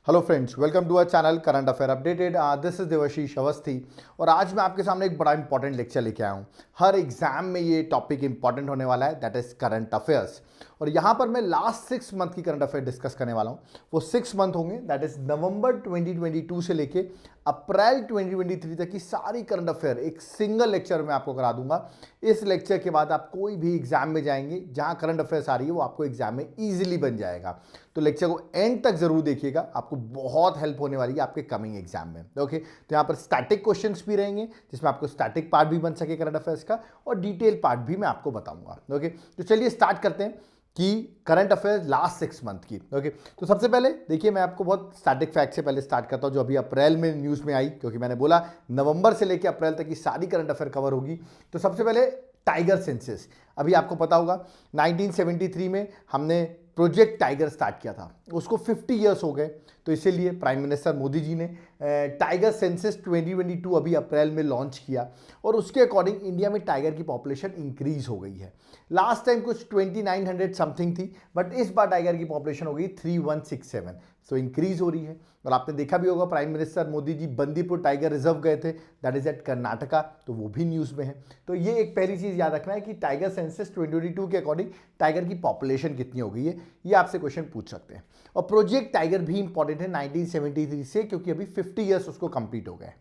Hello friends, welcome to our channel current affair updated. This is Devashish Awasthi और आज मैं आपके सामने एक बड़ा इंपॉर्टेंट लेक्चर लेके आया हूँ। हर एग्जाम में ये टॉपिक इंपॉर्टेंट होने वाला है, दैट इज करंट अफेयर्स। और यहाँ पर मैं लास्ट 6 मंथ की करंट अफेयर डिस्कस करने वाला हूँ। वो 6 मंथ होंगे, दैट इज नवंबर 2022 से लेके अप्रैल 2023 तक की सारी करंट अफेयर एक सिंगल लेक्चर में आपको करा दूंगा। इस लेक्चर के बाद आप कोई भी एग्जाम में जाएंगे जहाँ करंट अफेयर्स आ रही है वो आपको एग्जाम में ईजिली बन जाएगा। तो लेक्चर को एंड तक जरूर देखिएगा, आपको बहुत हेल्प होने वाली है आपके कमिंग एग्जाम में। ओके, तो यहाँ पर स्टैटिक क्वेश्चंस भी रहेंगे जिसमें आपको स्टैटिक पार्ट भी बन सके करंट अफेयर्स का, और डिटेल पार्ट भी मैं आपको बताऊंगा। ओके, तो चलिए स्टार्ट करते हैं कि करंट अफेयर्स लास्ट 6 मंथ की। ओके, तो सबसे पहले देखिए, मैं आपको बहुत स्टैटिक फैक्ट से पहले स्टार्ट करता हूँ जो अभी अप्रैल में न्यूज़ में आई, क्योंकि मैंने बोला नवंबर से लेकर अप्रैल तक की सारी करंट अफेयर कवर होगी। तो सबसे पहले टाइगर सेंसस। अभी आपको पता होगा 1973 में हमने प्रोजेक्ट टाइगर स्टार्ट किया था, उसको 50 ईयर्स हो गए। तो इसीलिए प्राइम मिनिस्टर मोदी जी ने टाइगर सेंसस 2022 अभी अप्रैल में लॉन्च किया, और उसके अकॉर्डिंग इंडिया में टाइगर की पॉपुलेशन इंक्रीज हो गई है। लास्ट टाइम कुछ 2900 समथिंग थी, बट इस बार टाइगर की पॉपुलेशन हो गई 3167। सो इंक्रीज हो रही है। और आपने देखा भी होगा प्राइम मिनिस्टर मोदी जी बंदीपुर टाइगर रिजर्व गए थे, दैट इज एट कर्नाटका, तो वो भी न्यूज़ में है। तो ये एक पहली चीज़ याद रखना है कि टाइगर सेंसस 2022 के अकॉर्डिंग टाइगर की पॉपुलेशन कितनी हो गई है, ये आपसे क्वेश्चन पूछ सकते हैं। और प्रोजेक्ट टाइगर भी इंपॉर्टेंट है 1973 से, क्योंकि अभी 50 ईयर्स उसको कंप्लीट हो गए।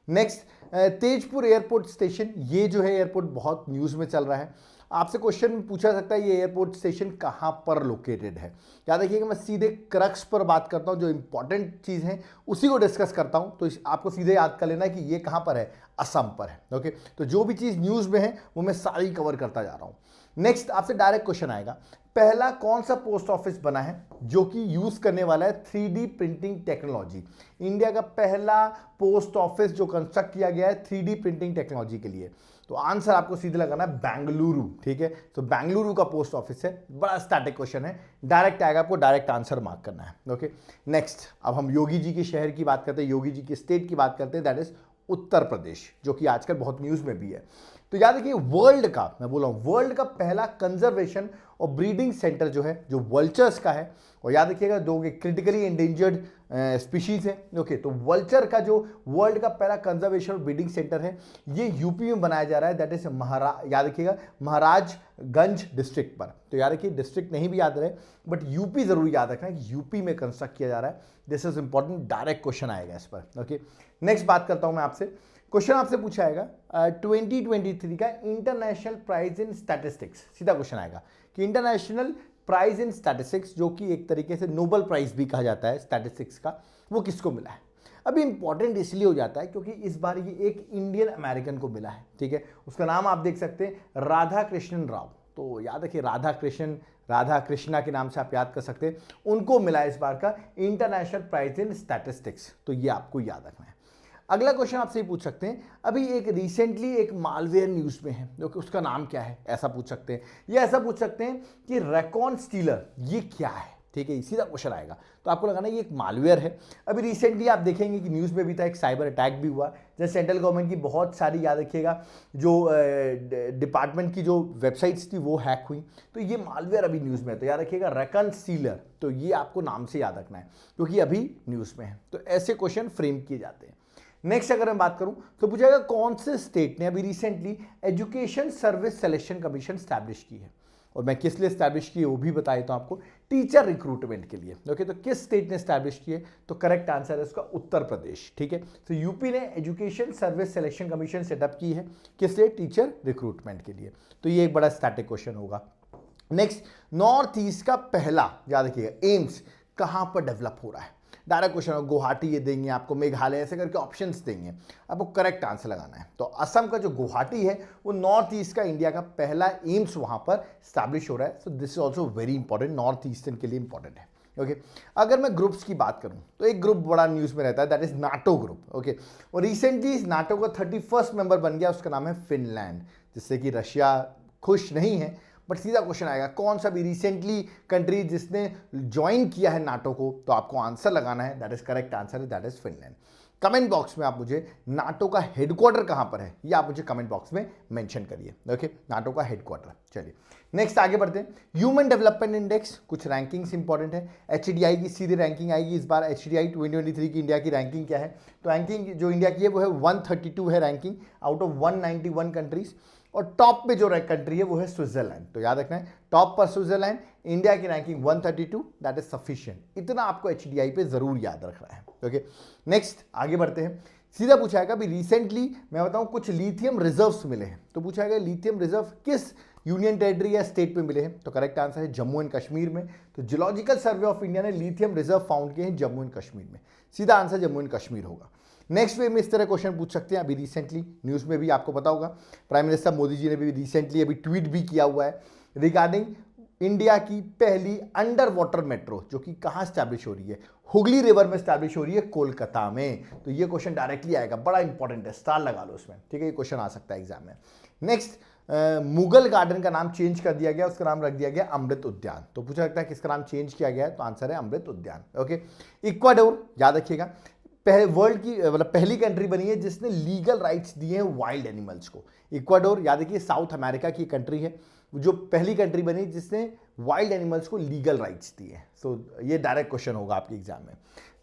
नेक्स्ट, तेजपुर एयरपोर्ट स्टेशन, ये जो है एयरपोर्ट बहुत न्यूज़ में चल रहा है। आपसे क्वेश्चन पूछा सकता है ये एयरपोर्ट स्टेशन कहाँ पर लोकेटेड है। याद रखिएगा, मैं सीधे क्रक्स पर बात करता हूँ, जो इंपॉर्टेंट चीज़ है उसी को डिस्कस करता हूँ। तो आपको सीधे याद कर लेना है कि ये कहाँ पर है, असम पर है। ओके, तो जो भी चीज़ न्यूज़ में है वो मैं सारी कवर करता जा रहा हूँ। नेक्स्ट, आपसे डायरेक्ट क्वेश्चन आएगा, पहला कौन सा पोस्ट ऑफिस बना है जो कि यूज करने वाला है 3D प्रिंटिंग टेक्नोलॉजी। इंडिया का पहला पोस्ट ऑफिस जो कंस्ट्रक्ट किया गया है 3D प्रिंटिंग टेक्नोलॉजी के लिए। तो आंसर आपको सीधे लगाना है बेंगलुरु। ठीक है, तो बेंगलुरु का पोस्ट ऑफिस है। बड़ा स्टैटिक क्वेश्चन है, डायरेक्ट आएगा, आपको डायरेक्ट आंसर मार्क करना है। ओके, नेक्स्ट, अब हम योगी जी के शहर की बात करते हैं, योगी जी के स्टेट की बात करते हैं, दैट इज उत्तर प्रदेश, जो कि आजकल बहुत न्यूज़ में भी है। तो याद रखिए, वर्ल्ड का, मैं बोल रहा हूँ वर्ल्ड का पहला कंजर्वेशन और ब्रीडिंग सेंटर जो है, जो वल्चर्स का है, और याद रखिएगा दो क्रिटिकली एंडेंजर्ड स्पीशीज है। ओके, तो वल्चर का जो वर्ल्ड का पहला कंजर्वेशन और ब्रीडिंग सेंटर है, ये यूपी में बनाया जा रहा है, दैट इज याद रखिएगा महाराजगंज डिस्ट्रिक्ट पर। तो याद रखिए, डिस्ट्रिक्ट नहीं भी याद रहे, बट यूपी जरूर याद रखना कि यूपी में कंस्ट्रक्ट किया जा रहा है। This is important, direct question आएगा इस पर। ओके, नेक्स्ट बात करता हूं मैं आपसे, क्वेश्चन आपसे पूछा आएगा 2023 का इंटरनेशनल प्राइज इन स्टैटिस्टिक्स। सीधा क्वेश्चन आएगा कि इंटरनेशनल प्राइज इन स्टैटिस्टिक्स, जो कि एक तरीके से नोबेल प्राइज भी कहा जाता है स्टैटिस्टिक्स का, वो किसको मिला है। अभी इंपॉर्टेंट इसलिए हो जाता है क्योंकि इस बार ये एक इंडियन अमेरिकन को मिला है। ठीक है, उसका नाम आप देख सकते हैं, राधा कृष्णन राव। तो याद रखिए, राधा कृष्णा के नाम से आप याद कर सकते हैं, उनको मिला इस बार का इंटरनेशनल प्राइज इन स्टैटिस्टिक्स। तो ये आपको याद रखना है। अगला क्वेश्चन आपसे पूछ सकते हैं, अभी एक रिसेंटली एक मालवेयर न्यूज़ में है, जो कि उसका नाम क्या है, ऐसा पूछ सकते हैं। या ऐसा पूछ सकते हैं कि रेकॉन स्टीलर ये क्या है। ठीक है, सीधा क्वेश्चन आएगा, तो आपको लगाना ये एक मालवेयर है। अभी रिसेंटली आप देखेंगे कि न्यूज़ में भी था, एक साइबर अटैक भी हुआ, जैसे सेंट्रल गवर्नमेंट की बहुत सारी, याद रखिएगा, जो डिपार्टमेंट की जो वेबसाइट्स थी वो हैक हुई। तो ये मालवेयर अभी न्यूज़ में है, तो याद रखिएगा रेकॉन स्टीलर। तो ये आपको नाम से याद रखना है क्योंकि अभी न्यूज़ में है। तो ऐसे क्वेश्चन फ्रेम किए जाते हैं। नेक्स्ट, अगर मैं बात करूं तो पूछेगा कौन से स्टेट ने अभी recently education service selection commission establish की है, और मैं किस लिए स्टैब्लिश की है वो भी बता देता हूं आपको, टीचर रिक्रूटमेंट के लिए। ओके, तो किस स्टेट ने स्टैब्लिश की है, तो करेक्ट आंसर है उसका उत्तर प्रदेश। ठीक है, तो यूपी ने education service selection commission setup की है, किस लिए, टीचर रिक्रूटमेंट के लिए। तो ये एक बड़ा स्टैटिक क्वेश्चन होगा। नेक्स्ट, नॉर्थ ईस्ट का पहला, याद रखिएगा, एम्स कहां पर डेवलप हो रहा है। डायरेक्ट क्वेश्चन है, गुवाहाटी ये देंगे आपको, मेघालय, ऐसे करके ऑप्शंस देंगे, आपको करेक्ट आंसर लगाना है। तो असम का जो गुवाहाटी है वो नॉर्थ ईस्ट का इंडिया का पहला एम्स वहां पर स्टैब्लिश हो रहा है। सो this is also very important, north eastern के लिए इंपॉर्टेंट है। ओके, अगर मैं ग्रुप्स की बात करूं तो एक ग्रुप बड़ा न्यूज में रहता है, that is NATO group. Okay, और रिसेंटली इस नाटो का 31st मेंबर बन गया, उसका नाम है फिनलैंड, जिससे कि रशिया खुश नहीं है, बट सीधा क्वेश्चन आएगा कौन सा भी रिसेंटली कंट्री जिसने ज्वाइन किया है नाटो को, तो आपको आंसर लगाना है, that is correct answer, that is Finland. Comment box में आप मुझे नाटो का हेडक्वार्टर कहां पर है ये आप मुझे कमेंट बॉक्स में मेंशन करिए। ओके, नाटो का हेडक्वार्टर। चलिए नेक्स्ट आगे बढ़ते हैं। ह्यूमन डेवलपमेंट इंडेक्स, कुछ रैंकिंग्स इंपॉर्टेंट है। एचडीआई की सीधी रैंकिंग आएगी इस बार। एचडीआई 2023 की इंडिया की रैंकिंग क्या है, तो रैंकिंग जो इंडिया की है वो है 132 है रैंकिंग आउट ऑफ 191 कंट्रीज। और टॉप पे जो कंट्री है वो है स्विट्जरलैंड। तो याद रखना है टॉप पर स्विट्जरलैंड, इंडिया की रैंकिंग 132, दैट इज सफिशिएंट। इतना आपको एचडीआई पे जरूर याद रखना है। ओके, नेक्स्ट आगे बढ़ते हैं। सीधा पूछाएगा भी रिसेंटली मैं बताऊं कुछ लिथियम रिजर्व्स मिले हैं, तो पूछाएगा लिथियम रिजर्व किस यूनियन टेरिटरी या स्टेट पे मिले हैं, तो करेक्ट आंसर है जम्मू एंड कश्मीर में। तो जियोलॉजिकल सर्वे ऑफ इंडिया ने लिथियम रिजर्व फाउंड किए हैं जम्मू एंड कश्मीर में। सीधा आंसर जम्मू एंड कश्मीर होगा। नेक्स्ट वे में इस तरह क्वेश्चन पूछ सकते हैं। अभी रिसेंटली न्यूज़ में भी आपको पता होगा प्राइम मिनिस्टर मोदी जी ने भी रिसेंटली अभी ट्वीट भी किया हुआ है रिगार्डिंग इंडिया की पहली अंडर वाटर मेट्रो, जो कि कहाँ स्टैब्लिश हो रही है, हुगली रिवर में स्टैब्लिश हो रही है कोलकाता में। तो ये क्वेश्चन डायरेक्टली आएगा, बड़ा इंपॉर्टेंट है, स्टार लगा लो उसमें, ठीक है, ये क्वेश्चन आ सकता है एग्जाम में। नेक्स्ट, मुगल गार्डन का नाम चेंज कर दिया गया, उसका नाम रख दिया गया अमृत उद्यान। तो पूछा जाता है किसका नाम चेंज किया गया है, तो आंसर है अमृत उद्यान। ओके, इक्वाडोर, याद रखिएगा वर्ल्ड की मतलब पहली कंट्री बनी है जिसने लीगल राइट्स दिए हैं वाइल्ड एनिमल्स को। इक्वाडोर याद रखिए साउथ अमेरिका की कंट्री है जो पहली कंट्री बनी जिसने वाइल्ड एनिमल्स को लीगल राइट्स दिए हैं। सो ये डायरेक्ट क्वेश्चन होगा आपके एग्जाम में।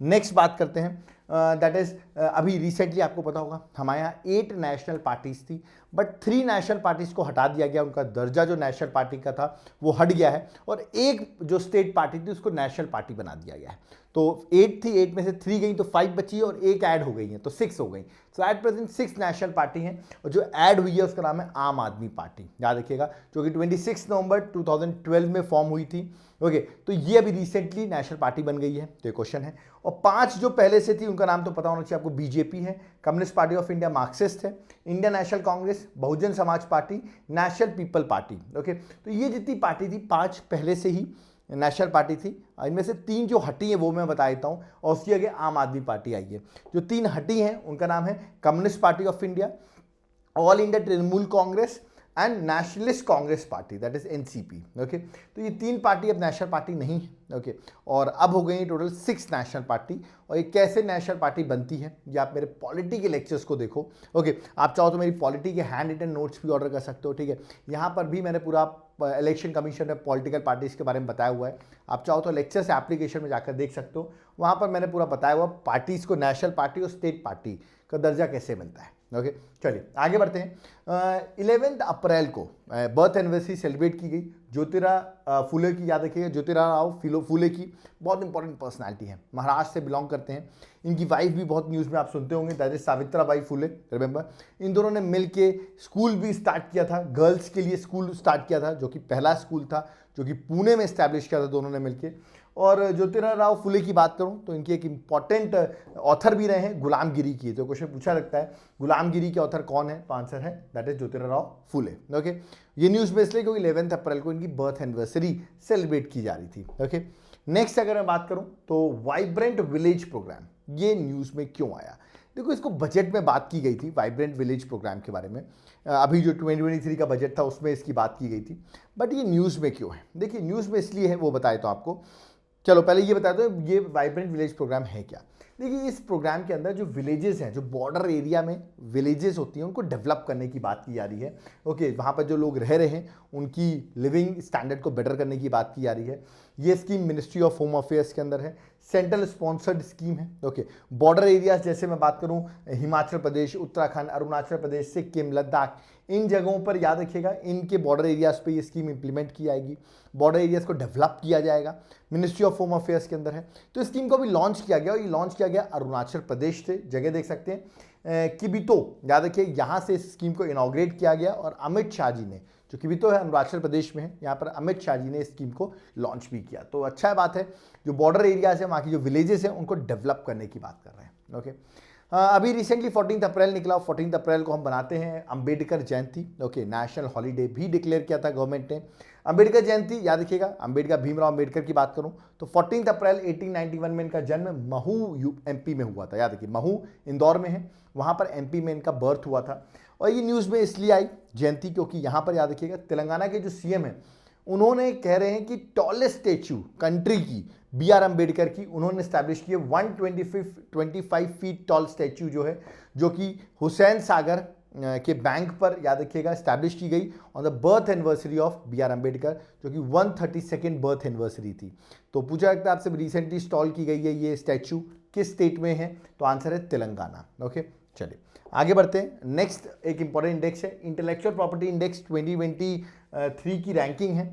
नेक्स्ट बात करते हैं, दैट इज अभी रिसेंटली आपको पता होगा हमारे यहाँ 8 नेशनल पार्टीज थी, बट 3 नेशनल पार्टीज को हटा दिया गया, उनका दर्जा जो नेशनल पार्टी का था वो हट गया है, और एक जो स्टेट पार्टी थी उसको नेशनल पार्टी बना दिया गया है। तो 8 थी, 8 में से 3 गई तो 5 बची और एक ऐड हो गई है तो 6 हो गई। सो एट प्रेजेंट 6 नेशनल पार्टी हैं, और जो ऐड हुई है उसका नाम है आम आदमी पार्टी, याद रखिएगा, जो कि 26 नवंबर 2012 में फॉर्म हुई थी। ओके, तो ये अभी रिसेंटली नेशनल पार्टी बन गई है, तो ये क्वेश्चन है। और 5 जो पहले से थी उनका नाम तो पता होना चाहिए आपको, बीजेपी है, communist party of India Marxist है, Indian national Congress, Bahujan Samaj party, national people party. Okay, तो ये जितनी पार्टी थी 5 पहले से ही नेशनल पार्टी थी, इनमें से 3 जो हटी हैं वो मैं बता देता हूँ, और उसकी आगे आम आदमी पार्टी आई है। जो 3 हटी हैं उनका नाम है communist party of India, all India Trinamool Congress and nationalist Congress party, that is NCP. Okay, तो ये 3 पार्टी अब नेशनल पार्टी नहीं है। ओके, और अब हो गई टोटल 6 नेशनल पार्टी। और ये कैसे नेशनल पार्टी बनती है ये आप मेरे पॉलिटी के लेक्चर्स को देखो। ओके, आप चाहो तो मेरी पॉलिटी के हैंड रिटन नोट्स भी ऑर्डर कर सकते हो, ठीक है। यहाँ पर भी मैंने पूरा इलेक्शन कमीशन में पॉलिटिकल पार्टीज के बारे में बताया हुआ है, आप चाहो तो लेक्चर्स एप्लीकेशन में जाकर देख सकते हो, वहाँ पर मैंने पूरा बताया हुआ पार्टीज को नेशनल पार्टी और स्टेट पार्टी का दर्जा कैसे मिलता है। ओके, चलिए आगे बढ़ते हैं। 11 अप्रैल को बर्थ एनिवर्सरी सेलिब्रेट की गई ज्योतिराव फुले की, याद रखिएगा ज्योतिराव फुले की, बहुत इंपॉर्टेंट पर्सनालिटी है, महाराष्ट्र से बिलोंग करते हैं। इनकी वाइफ भी बहुत न्यूज़ में आप सुनते होंगे, that is Savitribai Phule, remember. इन दोनों ने मिल के स्कूल भी स्टार्ट किया था, गर्ल्स के लिए स्कूल स्टार्ट किया था, जो कि पहला स्कूल था जो कि पुणे में स्टैब्लिश किया था दोनों ने मिलकर। और ज्योतिराव फुले की बात करूं तो इनकी एक इंपॉर्टेंट ऑथर भी रहे हैं गुलामगिरी की। तो क्वेश्चन पूछा लगता है गुलामगिरी के ऑथर कौन है, तो आंसर है that is Jyotirao Phule. Okay, ये न्यूज़ में इसलिए क्योंकि 11 अप्रैल को इनकी बर्थ एनिवर्सरी सेलिब्रेट की जा रही थी। ओके, नेक्स्ट अगर मैं बात करूं तो वाइब्रेंट विलेज प्रोग्राम, ये न्यूज़ में क्यों आया, देखो इसको बजट में बात की गई थी वाइब्रेंट विलेज प्रोग्राम के बारे में, अभी जो 2023 का बजट था उसमें इसकी बात की गई थी, बट ये न्यूज़ में क्यों है, देखिए न्यूज़ में इसलिए है वो बताए तो आपको। चलो पहले ये बता दो ये वाइब्रेंट विलेज प्रोग्राम है क्या। देखिए इस प्रोग्राम के अंदर जो विलेजेस हैं, जो बॉर्डर एरिया में विलेजेस होती हैं, उनको डेवलप करने की बात की जा रही है। ओके, वहाँ पर जो लोग रह रहे हैं उनकी लिविंग स्टैंडर्ड को बेटर करने की बात की जा रही है। ये scheme ministry of home affairs के अंदर है, सेंट्रल स्पॉन्सर्ड स्कीम है। ओके, बॉर्डर एरियाज जैसे मैं बात करूं हिमाचल प्रदेश, उत्तराखंड, अरुणाचल प्रदेश, सिक्किम, लद्दाख, इन जगहों पर याद रखिएगा इनके बॉर्डर एरियाज पे ये स्कीम इंप्लीमेंट की जाएगी, बॉर्डर एरियाज को डेवलप किया जाएगा, मिनिस्ट्री ऑफ होम अफेयर्स के अंदर है। तो इस स्कीम को अभी लॉन्च किया गया, और ये लॉन्च किया गया अरुणाचल प्रदेश से, जगह देख सकते हैं किबितो, याद रखिए यहाँ से इस स्कीम को इनॉग्रेट किया गया, और अमित शाह जी ने, जो किबितो है अरुणाचल प्रदेश में है, यहाँ पर अमित शाह जी ने इस स्कीम को लॉन्च भी किया। तो अच्छा बात है, जो बॉर्डर एरियाज है वहाँ की जो विलेजेस हैं उनको डेवलप करने की बात कर रहे हैं। ओके, अभी रिसेंटली 14 अप्रैल निकला, 14 अप्रैल को हम बनाते हैं Ambedkar Jayanti. Okay, national holiday भी डिक्लेयर किया था गवर्नमेंट ने। अंबेडकर जयंती याद रखिएगा, अंबेडकर भीमराव अंबेडकर की बात करूं तो 14 अप्रैल 1891 में इनका जन्म महू एमपी में हुआ था, याद रखिए महू इंदौर में है, वहाँ पर एमपी में इनका बर्थ हुआ था। और ये न्यूज़ में इसलिए आई जयंती क्योंकि यहाँ पर याद रखिएगा तेलंगाना के जो सीएम है उन्होंने कह रहे हैं कि टॉलेस्ट स्टैच्यू कंट्री की बी आर अम्बेडकर की उन्होंने स्टैब्लिश की है 125 फीट टॉल स्टैच्यू जो है, जो कि हुसैन सागर के बैंक पर, याद रखिएगा, स्टैब्लिश की गई on the birth anniversary of B R Ambedkar, जो कि 132nd बर्थ एनिवर्सरी थी। तो पूछा जाता है आपसे रिसेंटली इंस्टॉल की गई है ये स्टैच्यू किस स्टेट में है, तो आंसर है तेलंगाना। ओके, चलिए आगे बढ़ते हैं। नेक्स्ट एक इंपॉर्टेंट इंडेक्स है इंटेलेक्चुअल प्रॉपर्टी इंडेक्स 2023 की रैंकिंग है।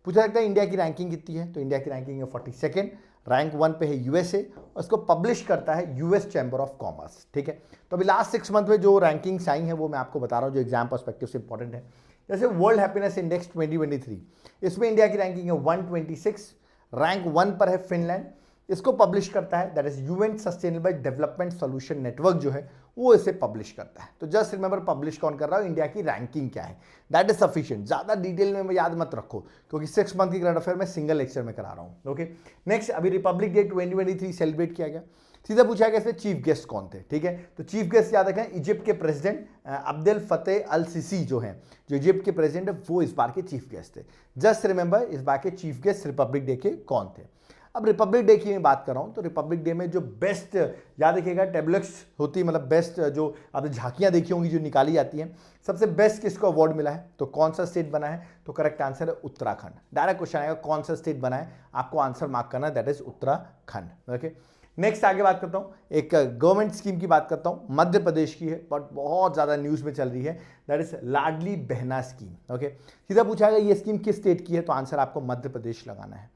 पूछा जाता है इंडिया की रैंकिंग कितनी है, तो इंडिया की रैंकिंग है 42nd, रैंक 1 पे है यूएसए और इसको पब्लिश करता है यूएस चैम्बर ऑफ कॉमर्स। ठीक है, तो अभी लास्ट 6 मंथ में जो रैंकिंग्स आई हैं वो मैं आपको बता रहा हूँ जो एग्जाम पर्सपेक्टिव से इंपॉर्टेंट है। जैसे वर्ल्ड हैप्पीनेस इंडेक्स 2023, इसमें इंडिया की रैंकिंग है 126, रैंक 1 पर है फिनलैंड, इसको पब्लिश करता है that is UN sustainable development solution network जो है वो इसे पब्लिश करता है। तो जस्ट रिमेंबर पब्लिश कौन कर रहा है, इंडिया की रैंकिंग क्या है, दैट इज सफिशिएंट। ज्यादा डिटेल में याद मत रखो क्योंकि 6 मंथ की करंट अफेयर में सिंगल लेक्चर में करा रहा हूं। ओके, नेक्स्ट अभी रिपब्लिक डे 2023 सेलिब्रेट किया गया। सीधा पूछा गया इसमें चीफ गेस्ट कौन थे। ठीक है, तो चीफ गेस्ट याद रखें इजिप्ट के प्रेसिडेंट अब्देल फतेह अल सीसी जो हैं, जो इजिप्ट के प्रेसिडेंट है वो इस बार के चीफ गेस्ट थे। जस्ट रिमेंबर इस बार के चीफ गेस्ट रिपब्लिक डे के कौन थे। अब रिपब्लिक डे की मैं बात कर रहा हूं तो रिपब्लिक डे में जो बेस्ट, याद रखिएगा, टेबलेट्स होती है, मतलब बेस्ट जो आपने झांकियां देखी होंगी जो निकाली जाती हैं, सबसे बेस्ट किसको अवार्ड मिला है, तो कौन सा स्टेट बना है, तो करेक्ट आंसर है उत्तराखंड। डायरेक्ट क्वेश्चन आएगा कौन सा स्टेट बना है, आपको आंसर मार्क करना है, that is Uttarakhand. Okay, next आगे बात करता हूँ, एक गवर्नमेंट स्कीम की बात करता हूँ, मध्य प्रदेश की है बट बहुत ज़्यादा न्यूज़ में चल रही है, that is Ladli Behna scheme. Okay, सीधा पूछा गया ये स्कीम किस स्टेट की है, तो आंसर आपको मध्य प्रदेश लगाना है।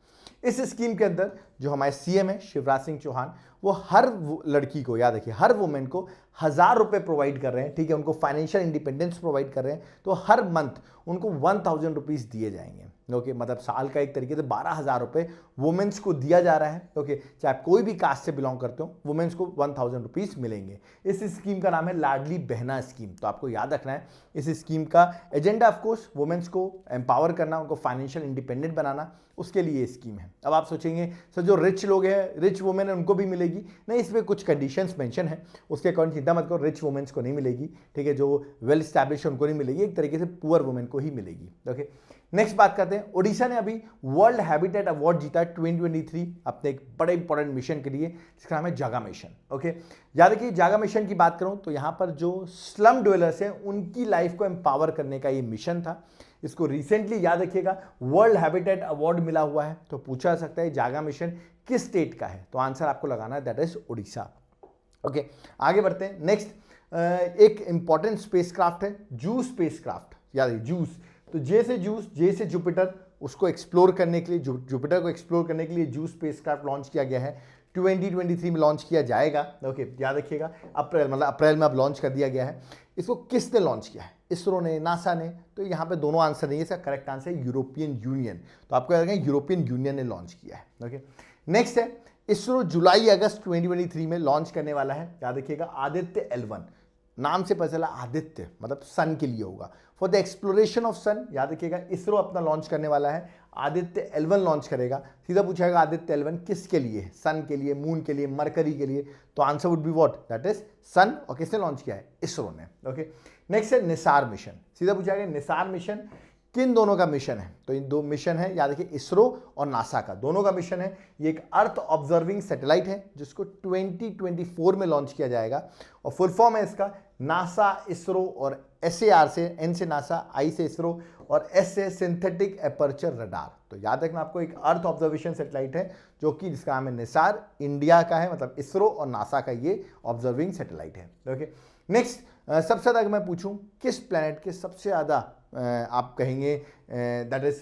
इस स्कीम के अंदर जो हमारे सीएम है शिवराज सिंह चौहान, वो हर लड़की को, याद रखिए, हर वुमेन को 1000 रुपये प्रोवाइड कर रहे हैं। ठीक है, उनको फाइनेंशियल इंडिपेंडेंस प्रोवाइड कर रहे हैं, तो हर मंथ उनको 1000 रुपीज़ दिए जाएंगे। ओके, मतलब साल का एक तरीके से 12,000 रुपये वुमेन्स को दिया जा रहा है। ओके, चाहे आप कोई भी कास्ट से बिलोंग करते हो, वुमेन्स को 1000 रुपीज़ मिलेंगे। इस स्कीम का नाम है लाडली बहना स्कीम। तो आपको याद रखना है इस स्कीम का एजेंडा ऑफकोर्स वुमेन्स को एम्पावर करना, उनको फाइनेंशियल इंडिपेंडेंट बनाना, उसके लिए ये स्कीम है। अब आप सोचेंगे सर जो रिच लोग हैं, रिच वुमेन है, उनको भी मिलेगी? नहीं, इसमें कुछ कंडीशंस मेंशन है, उसके अकॉर्डिंग चिंता मत करो, रिच वुमेन्स को नहीं मिलेगी। ठीक है, जो वेल स्टैब्लिश है उनको नहीं मिलेगी, एक तरीके से पुअर वुमेन को ही मिलेगी। ओके, नेक्स्ट बात करते हैं, ओडिशा ने अभी वर्ल्ड हैबिटेट अवार्ड जीता 2023 अपने एक बड़े इंपॉर्टेंट मिशन के लिए, जिसका नाम है जागा मिशन। ओके, याद रखिए जागा मिशन की बात करूं तो यहाँ पर जो स्लम ड्वेलर्स हैं उनकी लाइफ को एम्पावर करने का ये मिशन था। इसको रिसेंटली, याद रखिएगा, वर्ल्ड हैबिटेट अवार्ड मिला हुआ है। तो पूछा जा सकता है जागा मिशन किस स्टेट का है, तो आंसर आपको लगाना है दैट इज उड़ीसा। ओके, आगे बढ़ते हैं। नेक्स्ट एक इंपॉर्टेंट स्पेसक्राफ्ट है जूस स्पेसक्राफ्ट, याद है जूस, तो जे से जूस, जे से जुपिटर, उसको एक्सप्लोर करने के लिए, जुपिटर को एक्सप्लोर करने के लिए जूस स्पेसक्राफ्ट लॉन्च किया गया है। 2023 में लॉन्च किया जाएगा। ओके, याद रखिएगा अप्रैल, मतलब अप्रैल में अब लॉन्च कर दिया गया है। इसको किसने लॉन्च किया है, इसरो ने, नासा ने? तो यहाँ पे दोनों आंसर नहीं है, इसका करेक्ट आंसर है यूरोपियन यूनियन। तो आपको याद रखें यूरोपियन यूनियन ने लॉन्च किया है। ओके, नेक्स्ट है इसरो जुलाई अगस्त 2023 में लॉन्च करने वाला है, याद रखिएगा, आदित्य L1, नाम से पता चला आदित्य मतलब सन के लिए होगा, फॉर द एक्सप्लोरेशन ऑफ सन। याद रखिएगा इसरो अपना लॉन्च करने वाला है, आदित्य L1 लॉन्च करेगा। सीधा पूछाएगा आदित्य L1 किसके लिए, सन के लिए, मून के लिए, मरकरी के लिए, तो answer would be what, that is sun. और किसने लॉन्च किया है, इसरो ने। ओके, नेक्स्ट है निसार मिशन। सीधा पूछाएगा निसार मिशन किन दोनों का मिशन है, तो इन दो मिशन है, याद रखिए इसरो और नासा का, दोनों का मिशन है। ये एक अर्थ ऑब्जर्विंग सैटेलाइट है जिसको 2024 में लॉन्च किया जाएगा, और फुल फॉर्म है इसका नासा, इसरो और SAR से, N से नासा, I से इसरो और S से सिंथेटिक एपर्चर रडार। तो याद रखना आपको एक अर्थ ऑब्जर्वेशन सैटेलाइट है जो कि जिसका नाम है निसार, इंडिया का है, मतलब इसरो और नासा का ये ऑब्जर्विंग सैटेलाइट है। ओके, नेक्स्ट सबसे ज़्यादा अगर मैं पूछूं किस प्लैनेट के सबसे ज़्यादा आप कहेंगे दैट इज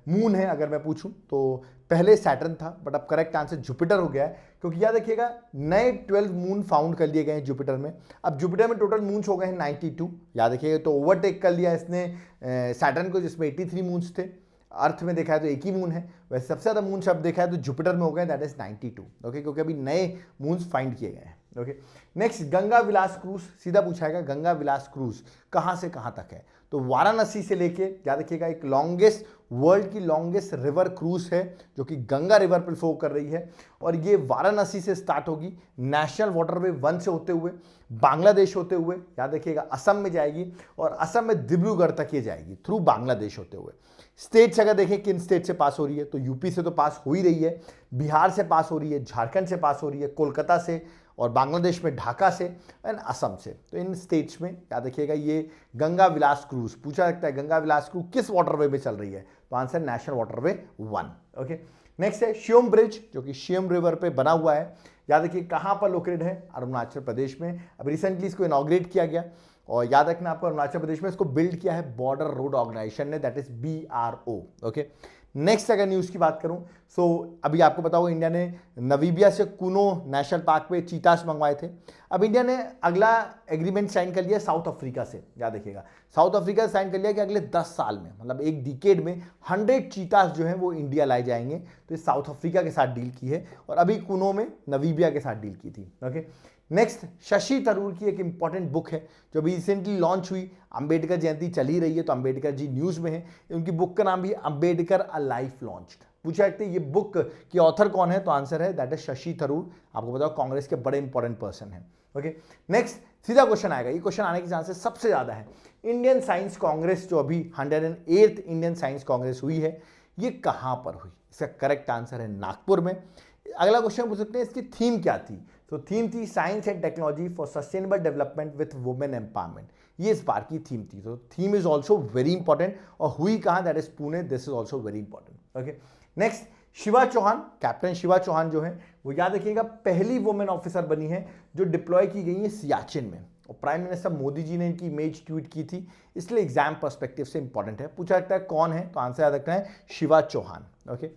मून है, अगर मैं पूछूं तो पहले सैटर्न था बट अब करेक्ट आंसर जुपिटर हो गया है, क्योंकि याद रखिएगा नए 12 मून फाउंड कर लिए गए हैं जुपिटर में। अब जुपिटर में टोटल मून्स हो गए हैं 92, याद रखिएगा, तो ओवरटेक कर लिया इसने सैटर्न को जिसमें 83 मून्स थे। अर्थ में देखा है तो एक ही मून है, वैसे सबसे ज़्यादा मून अब देखा है तो जुपिटर में हो गए, दैट इज 92। ओके, क्योंकि अभी नए मून्स फाइंड किए गए हैं। ओके, नेक्स्ट गंगा विलास क्रूज। सीधा पूछाएगा गंगा विलास क्रूज कहाँ से कहाँ तक है, तो वाराणसी से लेके, याद रखिएगा, एक लॉन्गेस्ट, वर्ल्ड की लॉन्गेस्ट रिवर क्रूज है जो कि गंगा रिवर पर फ्लो कर रही है, और ये वाराणसी से स्टार्ट होगी, नेशनल वाटरवे 1 से होते हुए बांग्लादेश होते हुए, याद रखिएगा, असम में जाएगी और असम में डिब्रूगढ़ तक ये जाएगी थ्रू बांग्लादेश होते हुए। स्टेट्स अगर देखें किन स्टेट से पास हो रही है, तो यूपी से तो पास हो ही रही है, बिहार से पास हो रही है, झारखंड से पास हो रही है, कोलकाता से, और बांग्लादेश में ढाका से एंड असम से। तो इन स्टेट्स में याद रखिएगा ये गंगा विलास क्रूज पूछा सकता है, गंगा विलास क्रूज किस वाटरवे में चल रही है, तो answer national waterway 1। Okay, next है श्योम ब्रिज जो कि श्योम रिवर पे बना हुआ है, याद रखिए कहाँ पर लोकेटेड है, अरुणाचल प्रदेश में। अब रिसेंटली इसको इनॉग्रेट किया गया, और याद रखना आपको अरुणाचल प्रदेश में इसको बिल्ड किया है बॉर्डर रोड ऑर्गेनाइजेशन ने, that is BRO। Okay, next अगर न्यूज़ की बात करूं, सो अभी आपको पता होगा इंडिया ने नवीबिया से कुनो नेशनल पार्क पे चीतास मंगवाए थे। अब इंडिया ने अगला एग्रीमेंट साइन कर लिया साउथ अफ्रीका से, याद रखिएगा साउथ अफ्रीका से साइन कर लिया कि अगले 10 साल में, मतलब एक डिकेड में 100 चीतास जो हैं वो इंडिया लाए जाएंगे। तो ये साउथ अफ्रीका के साथ डील की है, और अभी कुनो में नवीबिया के साथ डील की थी। ओके, नेक्स्ट शशि थरूर की एक इंपॉर्टेंट बुक है जो अभी रिसेंटली लॉन्च हुई, अंबेडकर जयंती चल ही रही है तो अंबेडकर जी न्यूज़ में है। उनकी बुक का नाम भी अंबेडकर अ लाइफ लॉन्च्ड। पूछा जाता है ये बुक की ऑथर कौन है, तो आंसर है दैट इज शशि थरूर। आपको बताओ कांग्रेस के बड़े इंपॉर्टेंट पर्सन है। ओके, नेक्स्ट सीधा क्वेश्चन आएगा, ये क्वेश्चन आने के चांसेस सबसे ज़्यादा है। इंडियन साइंस कांग्रेस जो अभी 108th इंडियन साइंस कांग्रेस हुई है, ये कहाँ पर हुई, इसका करेक्ट आंसर है नागपुर में। अगला क्वेश्चन पूछ सकते हैं इसकी थीम क्या थी, तो थीम थी science and technology for sustainable development with women empowerment. ये इस बार की थीम थी, तो theme is also very important. और हुई कहाँ, that is Pune, this is also very important. Okay, next Shiva Chauhan, captain Shiva Chauhan जो है वो याद रखिएगा पहली वुमेन ऑफिसर बनी है जो डिप्लॉय की गई है सियाचिन में, और प्राइम मिनिस्टर मोदी जी ने इनकी इमेज ट्वीट की थी, इसलिए एग्जाम पर्सपेक्टिव से इंपॉर्टेंट है। पूछा जाता है कौन है, तो आंसर याद रखना है शिवा चौहान। ओके,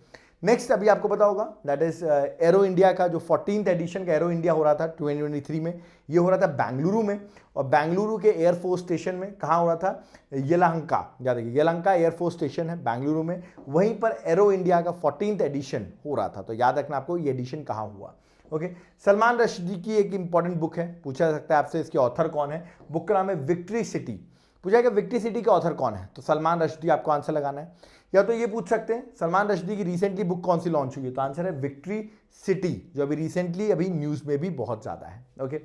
नेक्स्ट अभी आपको पता होगा दैट इज एरो इंडिया का जो 14th एडिशन का एरो इंडिया हो रहा था 2023 में, ये हो रहा था बेंगलुरु में, और बेंगलुरु के एयरफोर्स स्टेशन में, कहाँ हो रहा था, येलांका, याद रखिए येलांका एयरफोर्स स्टेशन है बेंगलुरु में, वहीं पर एरो इंडिया का 14th एडिशन हो रहा था। तो याद रखना आपको ये एडिशन कहाँ हुआ। ओके, सलमान रश्दी की एक इंपॉर्टेंट बुक है, पूछा जा सकता है आपसे इसके ऑथर कौन है, बुक का नाम है विक्ट्री सिटी। पूछा कि विक्ट्री सिटी का ऑथर कौन है, तो सलमान रश्दी आपको आंसर लगाना है, या तो ये पूछ सकते हैं सलमान रश्दी की रिसेंटली बुक कौन सी लॉन्च हुई है, तो आंसर है विक्ट्री सिटी, जो अभी रिसेंटली अभी न्यूज़ में भी बहुत ज़्यादा है। Okay,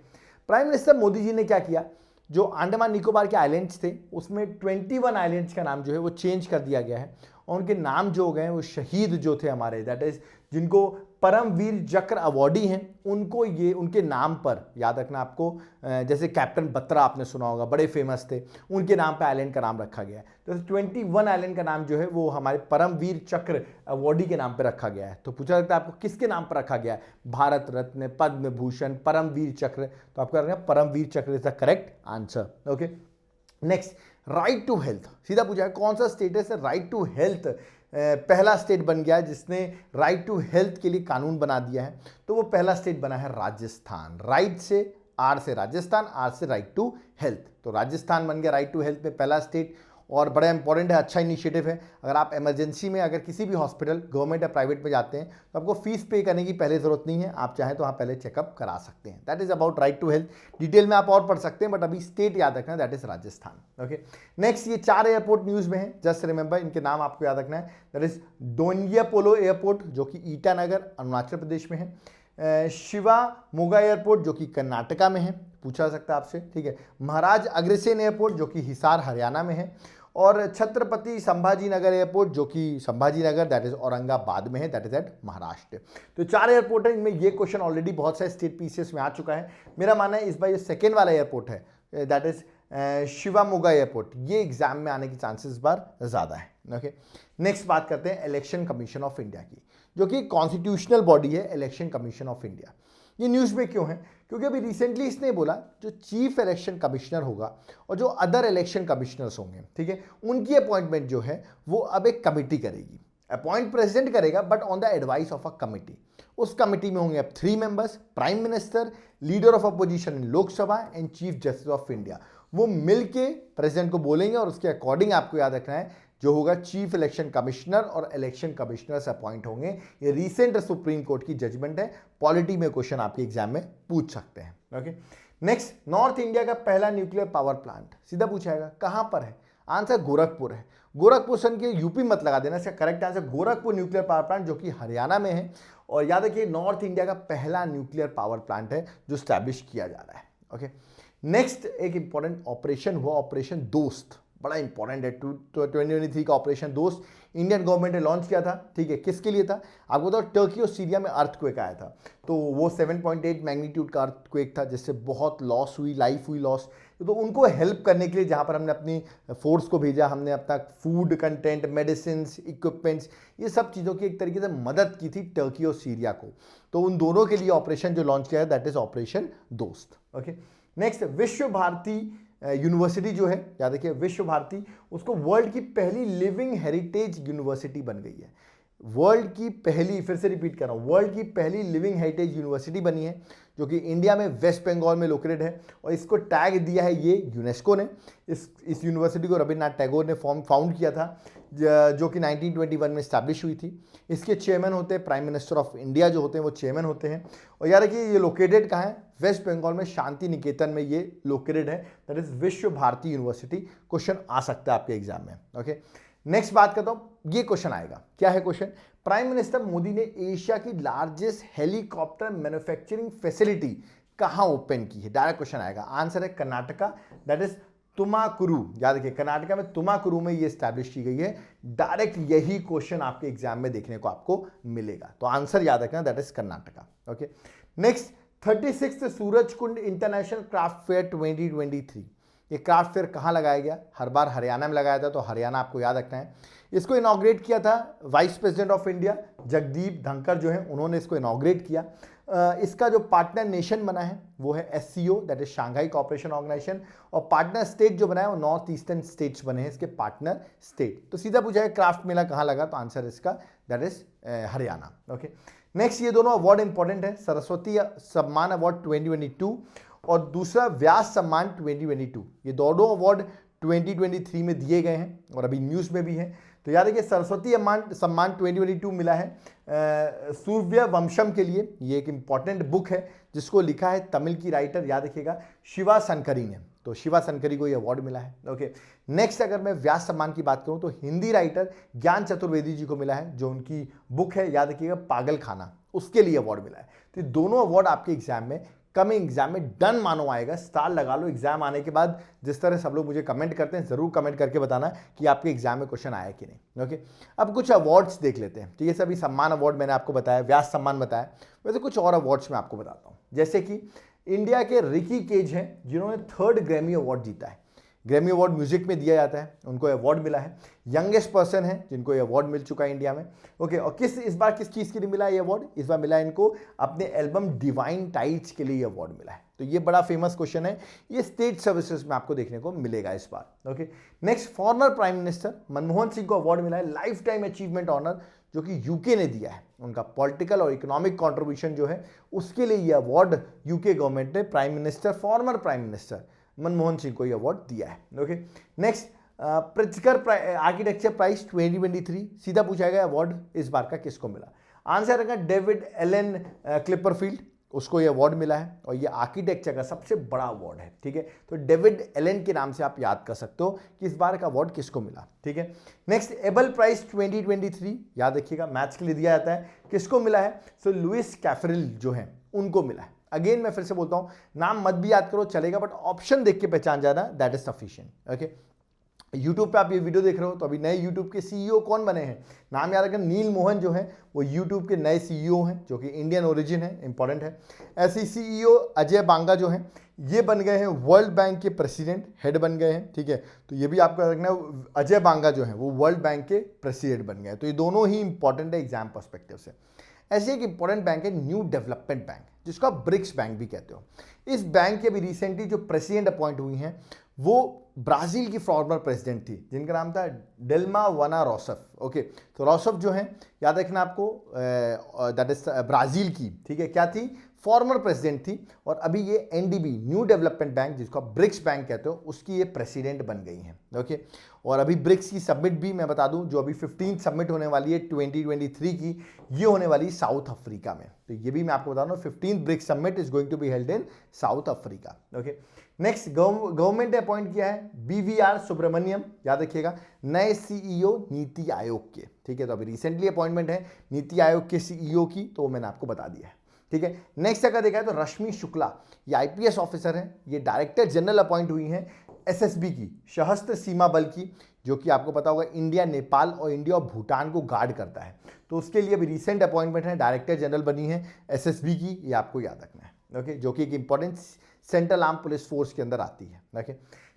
prime minister Modi ji ने क्या किया, जो अंडमान निकोबार के आइलैंड्स थे उसमें 21 आइलैंड्स का नाम जो है वो चेंज कर दिया गया है, और उनके नाम जो हो गए हैं वो शहीद जो थे हमारे, दैट इज जिनको परमवीर चक्र अवॉर्डी हैं, उनको ये उनके नाम पर याद रखना आपको, जैसे कैप्टन बत्रा आपने सुना होगा, बड़े फेमस थे, उनके नाम पे आइलैंड का नाम रखा गया है। तो 21 आइलैंड का नाम जो है वो हमारे परमवीर चक्र अवॉर्डी के नाम पे रखा गया है। तो पूछा जाता है आपको किसके नाम पर रखा गया है, भारत रत्न, पद्म भूषण, परमवीर चक्र, तो आपका Paramvir Chakra is the correct answer. Okay, next right to health, सीधा पूछा है कौन सा स्टेट है राइट टू हेल्थ पहला स्टेट बन गया जिसने राइट टू हेल्थ के लिए कानून बना दिया है, तो वो पहला स्टेट बना है राजस्थान। राइट से आर से राजस्थान, आर से राइट टू हेल्थ, तो राजस्थान बन गया राइट टू हेल्थ में पहला स्टेट, और बड़ा इंपॉर्टेंट है, अच्छा इनिशिएटिव है। अगर आप इमरजेंसी में अगर किसी भी हॉस्पिटल गवर्नमेंट या प्राइवेट में जाते हैं तो आपको फीस पे करने की पहले ज़रूरत नहीं है, आप चाहें तो वहाँ पहले चेकअप करा सकते हैं। That is about right to health, detail में आप और पढ़ सकते हैं, बट अभी स्टेट याद रखना है that is Rajasthan. Okay, next ये 4 एयरपोर्ट न्यूज़ में है, जस्ट रिमेंबर इनके नाम आपको याद रखना है, दैट इज डोनियापोलो एयरपोर्ट जो कि ईटानगर अरुणाचल प्रदेश में है, शिवा मोगा एयरपोर्ट जो कि कर्नाटका में है, पूछा सकता है आपसे, ठीक है, महाराज अग्रसेन एयरपोर्ट जो कि हिसार हरियाणा में है, और छत्रपति संभाजी नगर एयरपोर्ट जो कि संभाजी नगर दैट इज औरंगाबाद में है, दैट इज एट महाराष्ट्र। तो 4 एयरपोर्ट है, इनमें ये क्वेश्चन ऑलरेडी बहुत सारे स्टेट पीसीएस में आ चुका है। मेरा मानना है इस बार ये सेकेंड वाला एयरपोर्ट है दैट इज शिवामोगा एयरपोर्ट, ये एग्जाम में आने के चांसेस इस बार ज़्यादा है। ओके, नेक्स्ट बात करते हैं इलेक्शन कमीशन ऑफ इंडिया की, जो कि कॉन्स्टिट्यूशनल बॉडी है इलेक्शन कमीशन ऑफ इंडिया। ये न्यूज़ में क्यों है, क्योंकि अभी रिसेंटली इसने बोला जो चीफ इलेक्शन कमिश्नर होगा और जो अदर इलेक्शन कमिश्नर्स होंगे, ठीक है, उनकी अपॉइंटमेंट जो है वो अब एक कमिटी करेगी। अपॉइंट प्रेसिडेंट करेगा but on the advice of a committee. उस कमिटी में होंगे अब 3 members, prime minister, leader of opposition in Lok Sabha and chief justice of India. वो मिलके प्रेसिडेंट को बोलेंगे और उसके अकॉर्डिंग आपको याद रखना है जो होगा चीफ इलेक्शन कमिश्नर और इलेक्शन कमिश्नर से अपॉइंट होंगे। ये रिसेंट सुप्रीम कोर्ट की जजमेंट है, पॉलिटी में क्वेश्चन आपके एग्जाम में पूछ सकते हैं। ओके, नेक्स्ट नॉर्थ इंडिया का पहला न्यूक्लियर पावर प्लांट सीधा पूछाएगा कहां पर है, आंसर गोरखपुर है। गोरखपुर सन के यूपी मत लगा देना, इसका correct answer Gorakhpur nuclear power plant जो कि हरियाणा में है, और याद रखिए नॉर्थ इंडिया का पहला न्यूक्लियर पावर प्लांट है जो स्टैब्लिश किया जा रहा है। ओके, नेक्स्ट एक इंपॉर्टेंट ऑपरेशन हुआ, ऑपरेशन दोस्त। बड़ा इंपॉर्टेंट है। 2023 का ऑपरेशन दोस्त इंडियन गवर्नमेंट ने लॉन्च किया था, ठीक है। किसके लिए था आपको बताओ? टर्की और सीरिया में अर्थक्वेक आया था, तो वो 7.8 मैग्नीट्यूड का अर्थक्वेक था, जिससे बहुत लॉस हुई, लाइफ हुई लॉस। तो उनको हेल्प करने के लिए जहाँ पर हमने अपनी फोर्स को भेजा, हमने अपना फूड कंटेंट, मेडिसिन, इक्विपमेंट्स, ये सब चीज़ों की एक तरीके से मदद की थी टर्की और सीरिया को। तो उन दोनों के लिए ऑपरेशन जो लॉन्च किया है दैट इज ऑपरेशन दोस्त। ओके, नेक्स्ट, विश्व भारती यूनिवर्सिटी जो है, याद रखिए विश्व भारती, उसको वर्ल्ड की पहली लिविंग हेरिटेज यूनिवर्सिटी बन गई है। वर्ल्ड की पहली, फिर से रिपीट कर रहा हूँ, वर्ल्ड की पहली लिविंग हेरिटेज यूनिवर्सिटी बनी है, जो कि इंडिया में वेस्ट बंगाल में लोकेटेड है। और इसको टैग दिया है ये यूनेस्को ने। इस यूनिवर्सिटी को रविन्द्रनाथ टैगोर ने फाउंड किया था, जो कि 1921 में स्टैब्लिश हुई थी। इसके चेयरमैन होते हैं प्राइम मिनिस्टर ऑफ इंडिया, जो होते हैं वो चेयरमैन होते हैं। और यार देखिए ये लोकेटेड कहाँ है? वेस्ट बंगाल में शांति निकेतन में ये लोकेटेड है, दैट इज विश्व भारती यूनिवर्सिटी। क्वेश्चन आ सकता है आपके एग्जाम में। ओके, नेक्स्ट बात करता हूं, ये क्वेश्चन आएगा, क्या है क्वेश्चन? प्राइम मिनिस्टर मोदी ने एशिया की लार्जेस्ट हेलीकॉप्टर मैन्युफैक्चरिंग फैसिलिटी कहां ओपन की है? डायरेक्ट क्वेश्चन आएगा। आंसर है कर्नाटका, दैट इज तुमाकुरु। याद रखिए कर्नाटका में तुमाकुरु में ये स्टैब्लिश की गई है। डायरेक्ट यही क्वेश्चन आपके एग्जाम में देखने को आपको मिलेगा, तो आंसर याद रखना, that is Karnataka. Okay, next, 36th Surajkund international craft fair 2023, ये क्राफ्ट फेयर कहाँ लगाया गया? हर बार हरियाणा में लगाया था, तो हरियाणा आपको याद रखना है। इसको इनॉग्रेट किया था vice president of India Jagdeep Dhankhar जो है, उन्होंने इसको इनॉग्रेट किया। इसका जो पार्टनर नेशन बना है वो है SCO, that is Shanghai cooperation organisation. और पार्टनर स्टेट जो बना है वो नॉर्थ ईस्टर्न स्टेट्स बने हैं इसके पार्टनर स्टेट। तो सीधा पूछा है क्राफ्ट मेला कहाँ लगा, तो आंसर इसका that is Haryana. Okay, next, ये दोनों अवार्ड इंपॉर्टेंट है, सरस्वती सम्मान अवार्ड 2022 और दूसरा व्यास सम्मान 2022। ये दोनों अवार्ड 2023 में दिए गए हैं और अभी न्यूज़ में भी हैं। तो याद रखिए सरस्वती सम्मान 2022 मिला है सूर्य वंशम के लिए। ये एक इंपॉर्टेंट बुक है जिसको लिखा है तमिल की राइटर, याद रखिएगा, शिवा सनकरी ने। तो शिवा सनकरी को ये अवार्ड मिला है। ओके, नेक्स्ट, अगर मैं व्यास सम्मान की बात करूं तो हिंदी राइटर ज्ञान चतुर्वेदी जी को मिला है, जो उनकी बुक है, याद रखिएगा, पागल खाना, उसके लिए अवार्ड मिला है। तो ये दोनों अवार्ड आपके एग्जाम में, कमिंग एग्जाम में डन मानो आएगा। स्टार लगा लो एग्जाम आने के बाद। जिस तरह सब लोग मुझे कमेंट करते हैं, जरूर कमेंट करके बताना कि आपके एग्जाम में क्वेश्चन आया कि नहीं। ओके, अब कुछ अवार्ड्स देख लेते हैं। ठीक है, सभी सम्मान अवार्ड मैंने आपको बताया, व्यास सम्मान बताया, वैसे कुछ और अवार्ड्स मैं आपको बताता हूँ। जैसे कि इंडिया के रिकी केज हैं, जिन्होंने 3rd ग्रैमी अवार्ड जीता है। ग्रैमी अवार्ड म्यूजिक में दिया जाता है, उनको अवार्ड मिला है। यंगेस्ट पर्सन है जिनको ये अवार्ड मिल चुका है इंडिया में। ओके, और इस बार किस चीज़ के लिए मिला है ये अवार्ड? इस बार मिला है इनको अपने एल्बम डिवाइन टाइड्स के लिए अवार्ड मिला है। तो ये बड़ा फेमस क्वेश्चन है, ये स्टेट सर्विसेज में आपको देखने को मिलेगा इस बार। Okay, next, former prime minister Manmohan Singh को अवार्ड मिला है लाइफ टाइम अचीवमेंट ऑनर, जो कि यूके ने दिया है। उनका पॉलिटिकल और इकोनॉमिक कंट्रीब्यूशन जो है उसके लिए ये अवार्ड यूके गवर्नमेंट ने prime minister, former prime minister Manmohan Singh को ये अवार्ड दिया है। Okay, next, Pritzker architecture prize 2023, सीधा पूछा गया अवार्ड इस बार का किसको मिला? आंसर रहेगा डेविड एलन क्लिपरफील्ड, उसको ये अवार्ड मिला है और ये आर्किटेक्चर का सबसे बड़ा अवार्ड है। ठीक है, तो डेविड एलन के नाम से आप याद कर सकते हो कि इस बार का अवार्ड किसको मिला। ठीक है, नेक्स्ट, एबल प्राइज 2023, याद रखिएगा मैथ्स के लिए दिया जाता है, किसको मिला है? सो लुइस कैफरिल जो है उनको मिला है। अगेन मैं फिर से बोलता हूं, नाम मत भी याद करो चलेगा, बट ऑप्शन देख के पहचान जाना, that is sufficient. Okay, YouTube पे आप ये वीडियो देख रहे हो तो अभी नए यूट्यूब के CEO कौन बने हैं? नाम याद रखना, नील मोहन जो है वो यूट्यूब के नए CEO हैं, जो कि इंडियन ओरिजिन है, इंपॉर्टेंट है। ऐसे ही CEO अजय बांगा जो हैं ये बन गए हैं वर्ल्ड बैंक के प्रेसिडेंट, हेड बन गए हैं। ठीक है, तो ये भी आपको याद रखना, अजय बांगा जो है वो वर्ल्ड बैंक के प्रेसिडेंट बन गए हैं। तो ये दोनों ही इंपॉर्टेंट है एग्जाम पर्सपेक्टिव से। ऐसे एक इंपॉर्टेंट बैंक है न्यू डेवलपमेंट बैंक, जिसको आप ब्रिक्स बैंक भी कहते हो। इस बैंक के भी रिसेंटली जो प्रेसिडेंट अपॉइंट हुई हैं वो ब्राज़ील की फॉर्मर प्रेसिडेंट थी, जिनका नाम था डिल्मा वना रोसफ। ओके, तो रोसफ जो है याद रखना आपको, दैट इज ब्राज़ील की, ठीक है, क्या थी? फॉर्मर प्रेसिडेंट थी। और अभी ये NDB न्यू डेवलपमेंट बैंक, जिसको आप ब्रिक्स बैंक कहते हो, उसकी ये प्रेसिडेंट बन गई हैं। ओके, और अभी ब्रिक्स की समिट भी मैं बता दूं, जो अभी 15th समिट होने वाली है 2023 की, ये होने वाली साउथ अफ्रीका में। तो ये भी मैं आपको बता दूं, 15th BRICS summit is going to be held in South Africa. Okay, next, government ने अपॉइंट किया है BVR सुब्रमण्यम, याद रखिएगा, नए CEO नीति आयोग के। ठीक है, तो अभी रिसेंटली अपॉइंटमेंट है नीति आयोग के CEO की, तो वो मैंने आपको बता दिया है। ठीक है, नेक्स्ट अगर देखा है तो रश्मि शुक्ला, ये IPS ऑफिसर हैं, ये डायरेक्टर जनरल अपॉइंट हुई हैं एसएसबी की, सशस्त्र सीमा बल की, जो कि आपको पता होगा इंडिया, नेपाल और इंडिया और भूटान को गार्ड करता है, तो उसके लिए अभी रिसेंट अपॉइंटमेंट है, डायरेक्टर जनरल बनी है एसएसबी की, ये आपको याद रखना है। ओके, जो कि एक important central arm police force के अंदर आती है। ओके,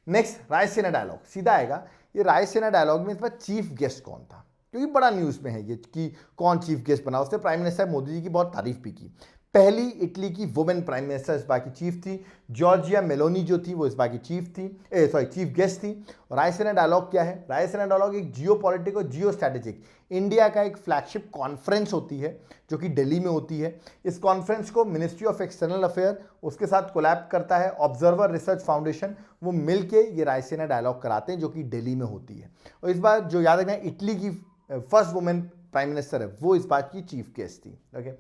नेक्स्ट रायसेना डायलॉग, सीधा आएगा। ये रायसेना डायलॉग में इस बार चीफ गेस्ट कौन था, क्योंकि बड़ा न्यूज़ में है ये कि कौन चीफ गेस्ट बना। उसने प्राइम मिनिस्टर मोदी जी की बहुत तारीफ भी की। पहली इटली की वुमेन प्राइम मिनिस्टर इस बार की चीफ थी। जॉर्जिया मेलोनी जो थी वो इस बार की चीफ गेस्ट थी। और रायसेना डायलॉग क्या है? रायसेना डायलॉग एक जियो पॉलिटिक और जियो स्ट्रैटेजिक इंडिया का एक फ्लैगशिप कॉन्फ्रेंस होती है, जो कि दिल्ली में होती है। इस कॉन्फ्रेंस को मिनिस्ट्री ऑफ एक्सटर्नल अफेयर उसके साथ कोलैब करता है, ऑब्जर्वर रिसर्च फाउंडेशन, वो मिलके ये रायसेना डायलॉग कराते हैं, जो कि दिल्ली में होती है। और इस बार जो याद रखना है, इटली की फर्स्ट वुमेन प्राइम मिनिस्टर है, वो इस बात की चीफ गेस्ट थी। Okay,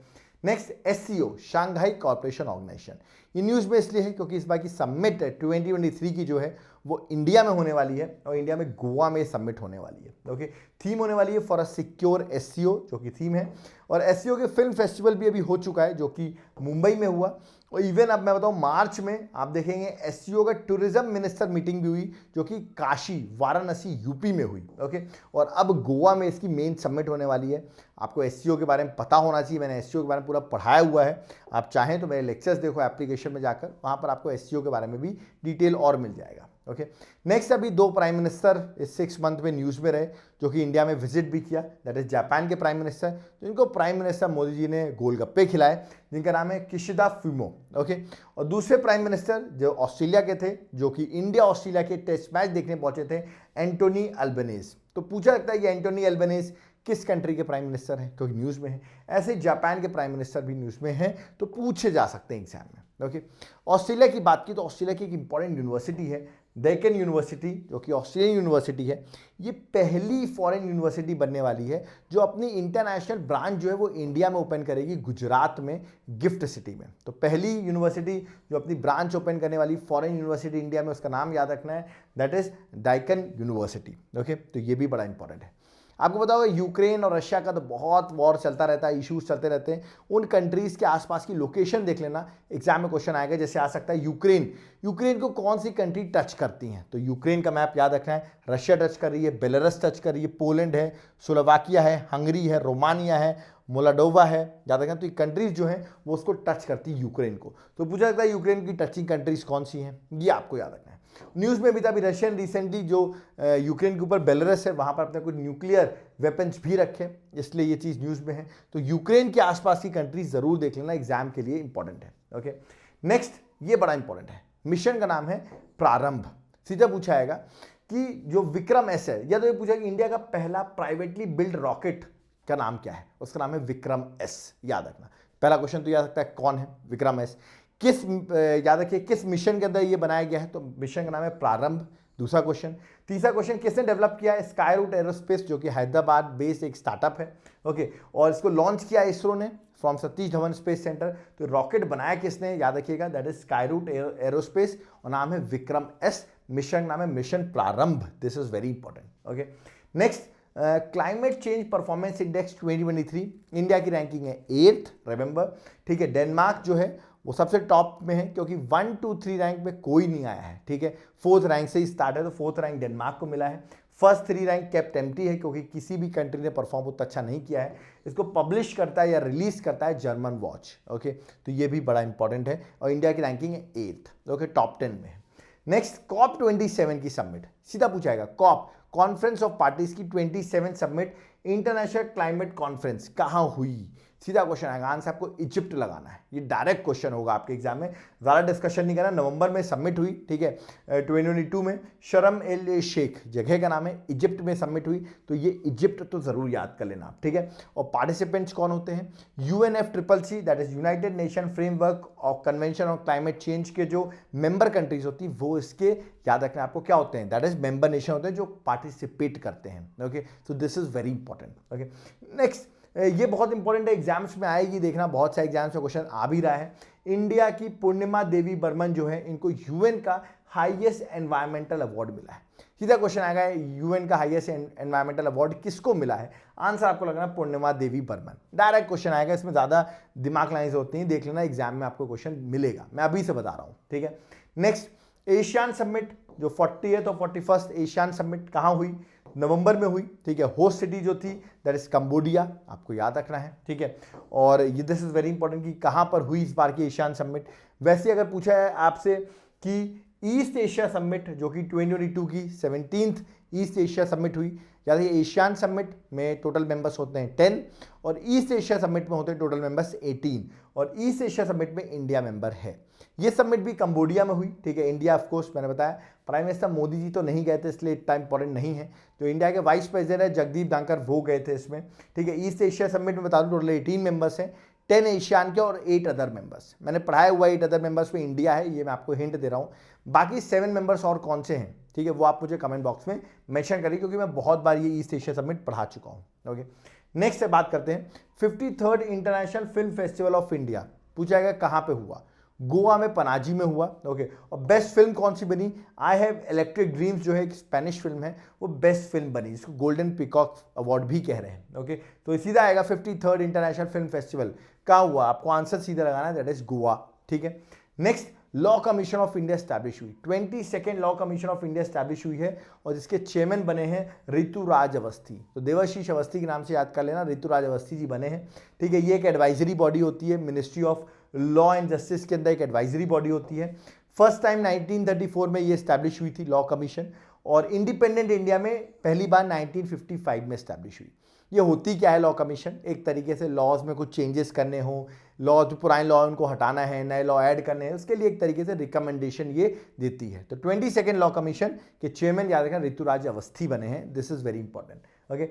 next SCO, Shanghai corporation organisation. ये न्यूज़ में इसलिए है क्योंकि इस बार की समिट 2023 की जो है वो इंडिया में होने वाली है, और इंडिया में गोवा में समिट होने वाली है। ओके, थीम होने वाली है फॉर अ सिक्योर एससीओ, जो कि थीम है। और एससीओ के फिल्म फेस्टिवल भी अभी हो चुका है, जो कि मुंबई में हुआ। और इवन अब मैं बताऊं, मार्च में आप देखेंगे एससीओ का टूरिज्म मिनिस्टर मीटिंग भी हुई, जो कि काशी, वाराणसी, यूपी में हुई। ओके, और अब गोवा में इसकी मेन समिट होने वाली है। आपको एससीओ के बारे में पता होना चाहिए, मैंने एससीओ के बारे में पूरा पढ़ाया हुआ है। आप चाहें तो मेरे लेक्चर्स देखो एप्लीकेशन में जाकर, वहाँ पर आपको एससीओ के बारे में भी डिटेल और मिल जाएगा। ओके, नेक्स्ट अभी 2 प्राइम मिनिस्टर इस 6 मंथ में न्यूज़ में रहे, जो कि इंडिया में विजिट भी किया, दैट इज जापान के प्राइम मिनिस्टर, जिनको प्राइम मिनिस्टर मोदी जी ने गोलगप्पे खिलाए, जिनका नाम है किशिदा फुमो। ओके, और दूसरे प्राइम मिनिस्टर जो ऑस्ट्रेलिया के थे, जो कि इंडिया ऑस्ट्रेलिया के टेस्ट मैच देखने पहुंचे थे, एंटोनी अल्बनीज। तो पूछा लगता है ये एंटोनी अल्बनीज किस कंट्री के प्राइम मिनिस्टर हैं, क्योंकि न्यूज़ में है। ऐसे जापान के प्राइम मिनिस्टर भी न्यूज़ में हैं, तो पूछे जा सकते हैं एग्जाम में। ओके, ऑस्ट्रेलिया की बात की तो ऑस्ट्रेलिया की एक इंपॉर्टेंट यूनिवर्सिटी है, डेक्कन यूनिवर्सिटी, जो कि ऑस्ट्रेलियन यूनिवर्सिटी है। ये पहली फॉरेन यूनिवर्सिटी बनने वाली है जो अपनी इंटरनेशनल ब्रांच जो है वो इंडिया में ओपन करेगी, गुजरात में गिफ्ट सिटी में। तो पहली यूनिवर्सिटी जो अपनी ब्रांच ओपन करने वाली फॉरेन यूनिवर्सिटी इंडिया में, उसका नाम याद रखना है, that is Deccan university. Okay, तो ये भी बड़ा इंपॉर्टेंट है। आपको पता होगा यूक्रेन और रशिया का तो बहुत वॉर चलता रहता है, इश्यूज चलते रहते हैं। उन कंट्रीज़ के आसपास की लोकेशन देख लेना, एग्जाम में क्वेश्चन आएगा। जैसे आ सकता है यूक्रेन को कौन सी कंट्री टच करती हैं, तो यूक्रेन का मैप याद रखना है। रशिया टच कर रही है, बेलारस टच कर रही है, पोलैंड है, स्लोवाकिया है, हंगरी है, रोमानिया है, मोल्डोवा है, याद रखना। तो ये कंट्रीज जो हैं वो उसको टच करती है यूक्रेन को। तो पूछा जाता है यूक्रेन की टचिंग कंट्रीज कौन सी हैं, ये आपको याद रखना है। न्यूज़ में भी था, अभी रशियन रिसेंटली जो यूक्रेन के ऊपर बेलारस है, वहाँ पर अपने कुछ न्यूक्लियर वेपन्स भी रखे, इसलिए ये चीज़ न्यूज़ में है। तो यूक्रेन के आसपास की कंट्रीज जरूर देख लेना, एग्जाम के लिए इंपॉर्टेंट है। ओके, नेक्स्ट ये बड़ा इंपॉर्टेंट है, मिशन का नाम है प्रारंभ। सीधा पूछा आएगा कि जो विक्रम एस है, या तो ये पूछा कि इंडिया का पहला प्राइवेटली बिल्ड रॉकेट का नाम क्या है, उसका नाम है विक्रम एस, याद रखना। पहला क्वेश्चन तो याद रखता है कौन है विक्रम एस, किस याद रखिए किस मिशन के अंदर ये बनाया गया है, तो मिशन का नाम है प्रारंभ, दूसरा क्वेश्चन। तीसरा क्वेश्चन, किसने डेवलप किया है स्काई रूट एरोस्पेस, जो कि हैदराबाद बेस्ड एक स्टार्टअप है। ओके, और इसको लॉन्च किया इसरो ने from Satish Dhawan space centre. तो रॉकेट बनाया किसने, याद रखिएगा, that is sky root aerospace, और नाम है विक्रम एस। मिशन नाम है मिशन प्रारंभ, this is very important. Okay, next climate change performance index 2023, India की रैंकिंग है 8th, रिमेंबर, ठीक है। डेनमार्क जो है वो सबसे टॉप में है, क्योंकि 1, 2, 3 रैंक में कोई नहीं आया है, ठीक है। 4th रैंक से ही स्टार्ट है, तो 4th रैंक डेनमार्क को मिला है। फर्स्ट 3 रैंक केप्ट एम्प्टी है, क्योंकि किसी भी कंट्री ने परफॉर्म उतना अच्छा नहीं किया है। इसको पब्लिश करता है या रिलीज करता है जर्मन वॉच। ओके, तो ये भी बड़ा इंपॉर्टेंट है, और इंडिया की रैंकिंग है 8th, ओके, टॉप 10 में है। नेक्स्ट COP27 की समिट, सीधा पूछाएगा कॉप कॉन्फ्रेंस ऑफ पार्टीज की 27 समिट इंटरनेशनल क्लाइमेट कॉन्फ्रेंस कहाँ हुई, सीधा क्वेश्चन आएगा, आंसर आपको इजिप्ट लगाना है। ये डायरेक्ट क्वेश्चन होगा आपके एग्जाम में, ज़्यादा डिस्कशन नहीं करना। नवंबर में सबमिट हुई, ठीक है, 2022 में। शर्म एल शेख जगह का नाम है, इजिप्ट में सबमिट हुई, तो ये इजिप्ट तो ज़रूर याद कर लेना आप, ठीक है। और पार्टिसिपेंट्स कौन होते हैं, UNFCCC, that is United nation framework of convention on climate change के जो मेंबर कंट्रीज होती हैं वो इसके याद रखना आपको क्या होते हैं, दैट इज मेंबर नेशन होते हैं जो पार्टिसिपेट करते हैं। Okay, so this is very important. Okay, next ये बहुत इंपॉर्टेंट है, एग्जाम्स में आएगी, देखना बहुत सारे एग्जाम्स में क्वेश्चन आ भी रहा है। इंडिया की पूर्णिमा देवी बर्मन जो है, इनको यूएन का हाईएस्ट एनवायरमेंटल अवार्ड मिला है। सीधा क्वेश्चन आएगा, यूएन का हाईएस्ट एनवायरमेंटल अवार्ड किसको मिला है, आंसर आपको लगना पूर्णिमा देवी बर्मन। डायरेक्ट क्वेश्चन आएगा, इसमें ज़्यादा दिमाग लगाने की जरूरत नहीं, देख लेना एग्जाम में आपको क्वेश्चन मिलेगा, मैं अभी से बता रहा हूँ, ठीक है। नेक्स्ट एशियान समिट जो 40th और 41st एशियान समिट कहाँ हुई, नवंबर में हुई, ठीक है। होस्ट सिटी जो थी दैट इज कंबोडिया, आपको याद रखना है, ठीक है। और ये दिस इज वेरी इंपॉर्टेंट कि कहाँ पर हुई इस बार की एशियान समिट। वैसे अगर पूछा है आपसे कि ईस्ट एशिया समिट जो कि 2022 की 17th ईस्ट एशिया समिट हुई, याद है एशियान समिट में टोटल मेंबर्स होते हैं 10 और ईस्ट एशिया समिट में होते हैं टोटल मेंबर्स 18 और ईस्ट एशिया समिट में इंडिया मेंबर है। ये समिट भी कंबोडिया में हुई, ठीक है। इंडिया ऑफ कोर्स मैंने बताया प्राइम मिनिस्टर मोदी जी तो नहीं गए थे इसलिए इतना इंपॉर्टेंट नहीं है, तो इंडिया के वाइस प्रेसिडेंट है जगदीप धनखड़ वो गए थे इसमें, ठीक है। ईस्ट एशिया समिट में बता दूं टोटल 18 मेंबर्स हैं, 10 एशियान के और 8 अदर मेंबर्स। मैंने पढ़ाया हुआ 8 अदर मेंबर्स में इंडिया है, ये मैं आपको हिंट दे रहा हूँ। बाकी 7 मेंबर्स और कौन से हैं, ठीक है, वो आप मुझे कमेंट बॉक्स में मेंशन करिए क्योंकि मैं बहुत बार ये ईस्ट एशिया समिट पढ़ा चुका हूँ। ओके, नेक्स्ट से बात करते हैं 53rd international film festival of India. पूछा जाएगा कहाँ पे हुआ, गोवा में पनाजी में हुआ, ओके। और बेस्ट फिल्म कौन सी बनी, आई हैव इलेक्ट्रिक ड्रीम्स जो है एक स्पेनिश फिल्म है वो बेस्ट फिल्म बनी, जिसको गोल्डन पीकॉक अवार्ड भी कह रहे हैं, ओके। तो सीधा आएगा 53rd इंटरनेशनल फिल्म फेस्टिवल कहाँ हुआ, आपको आंसर सीधा लगाना है, दैट इज गोवा, ठीक है। Next, law commission of India establish हुई, 22nd law commission of India establish हुई है और जिसके चेयरमैन बने हैं ऋतुराज अवस्थी। तो देवाशीष अवस्थी के नाम से याद कर लेना, ऋतुराज अवस्थी जी बने हैं, ठीक है। ये एक एडवाइजरी बॉडी होती है, ministry of law and justice के अंदर एक एडवाइजरी बॉडी होती है। फर्स्ट टाइम 1934 में ये स्टैब्लिश हुई थी लॉ कमीशन और इंडिपेंडेंट इंडिया में पहली बार 1955 में स्टैब्लिश हुई। ये होती क्या है लॉ कमीशन, एक तरीके से लॉज में कुछ चेंजेस करने हो, लॉ जो पुराने लॉ उनको हटाना है, नए लॉ ऐड करने हैं, उसके लिए एक तरीके से रिकमेंडेशन ये देती है। तो 22nd लॉ कमीशन के चेयरमैन याद रखना ऋतुराज अवस्थी बने हैं, this is very important, okay.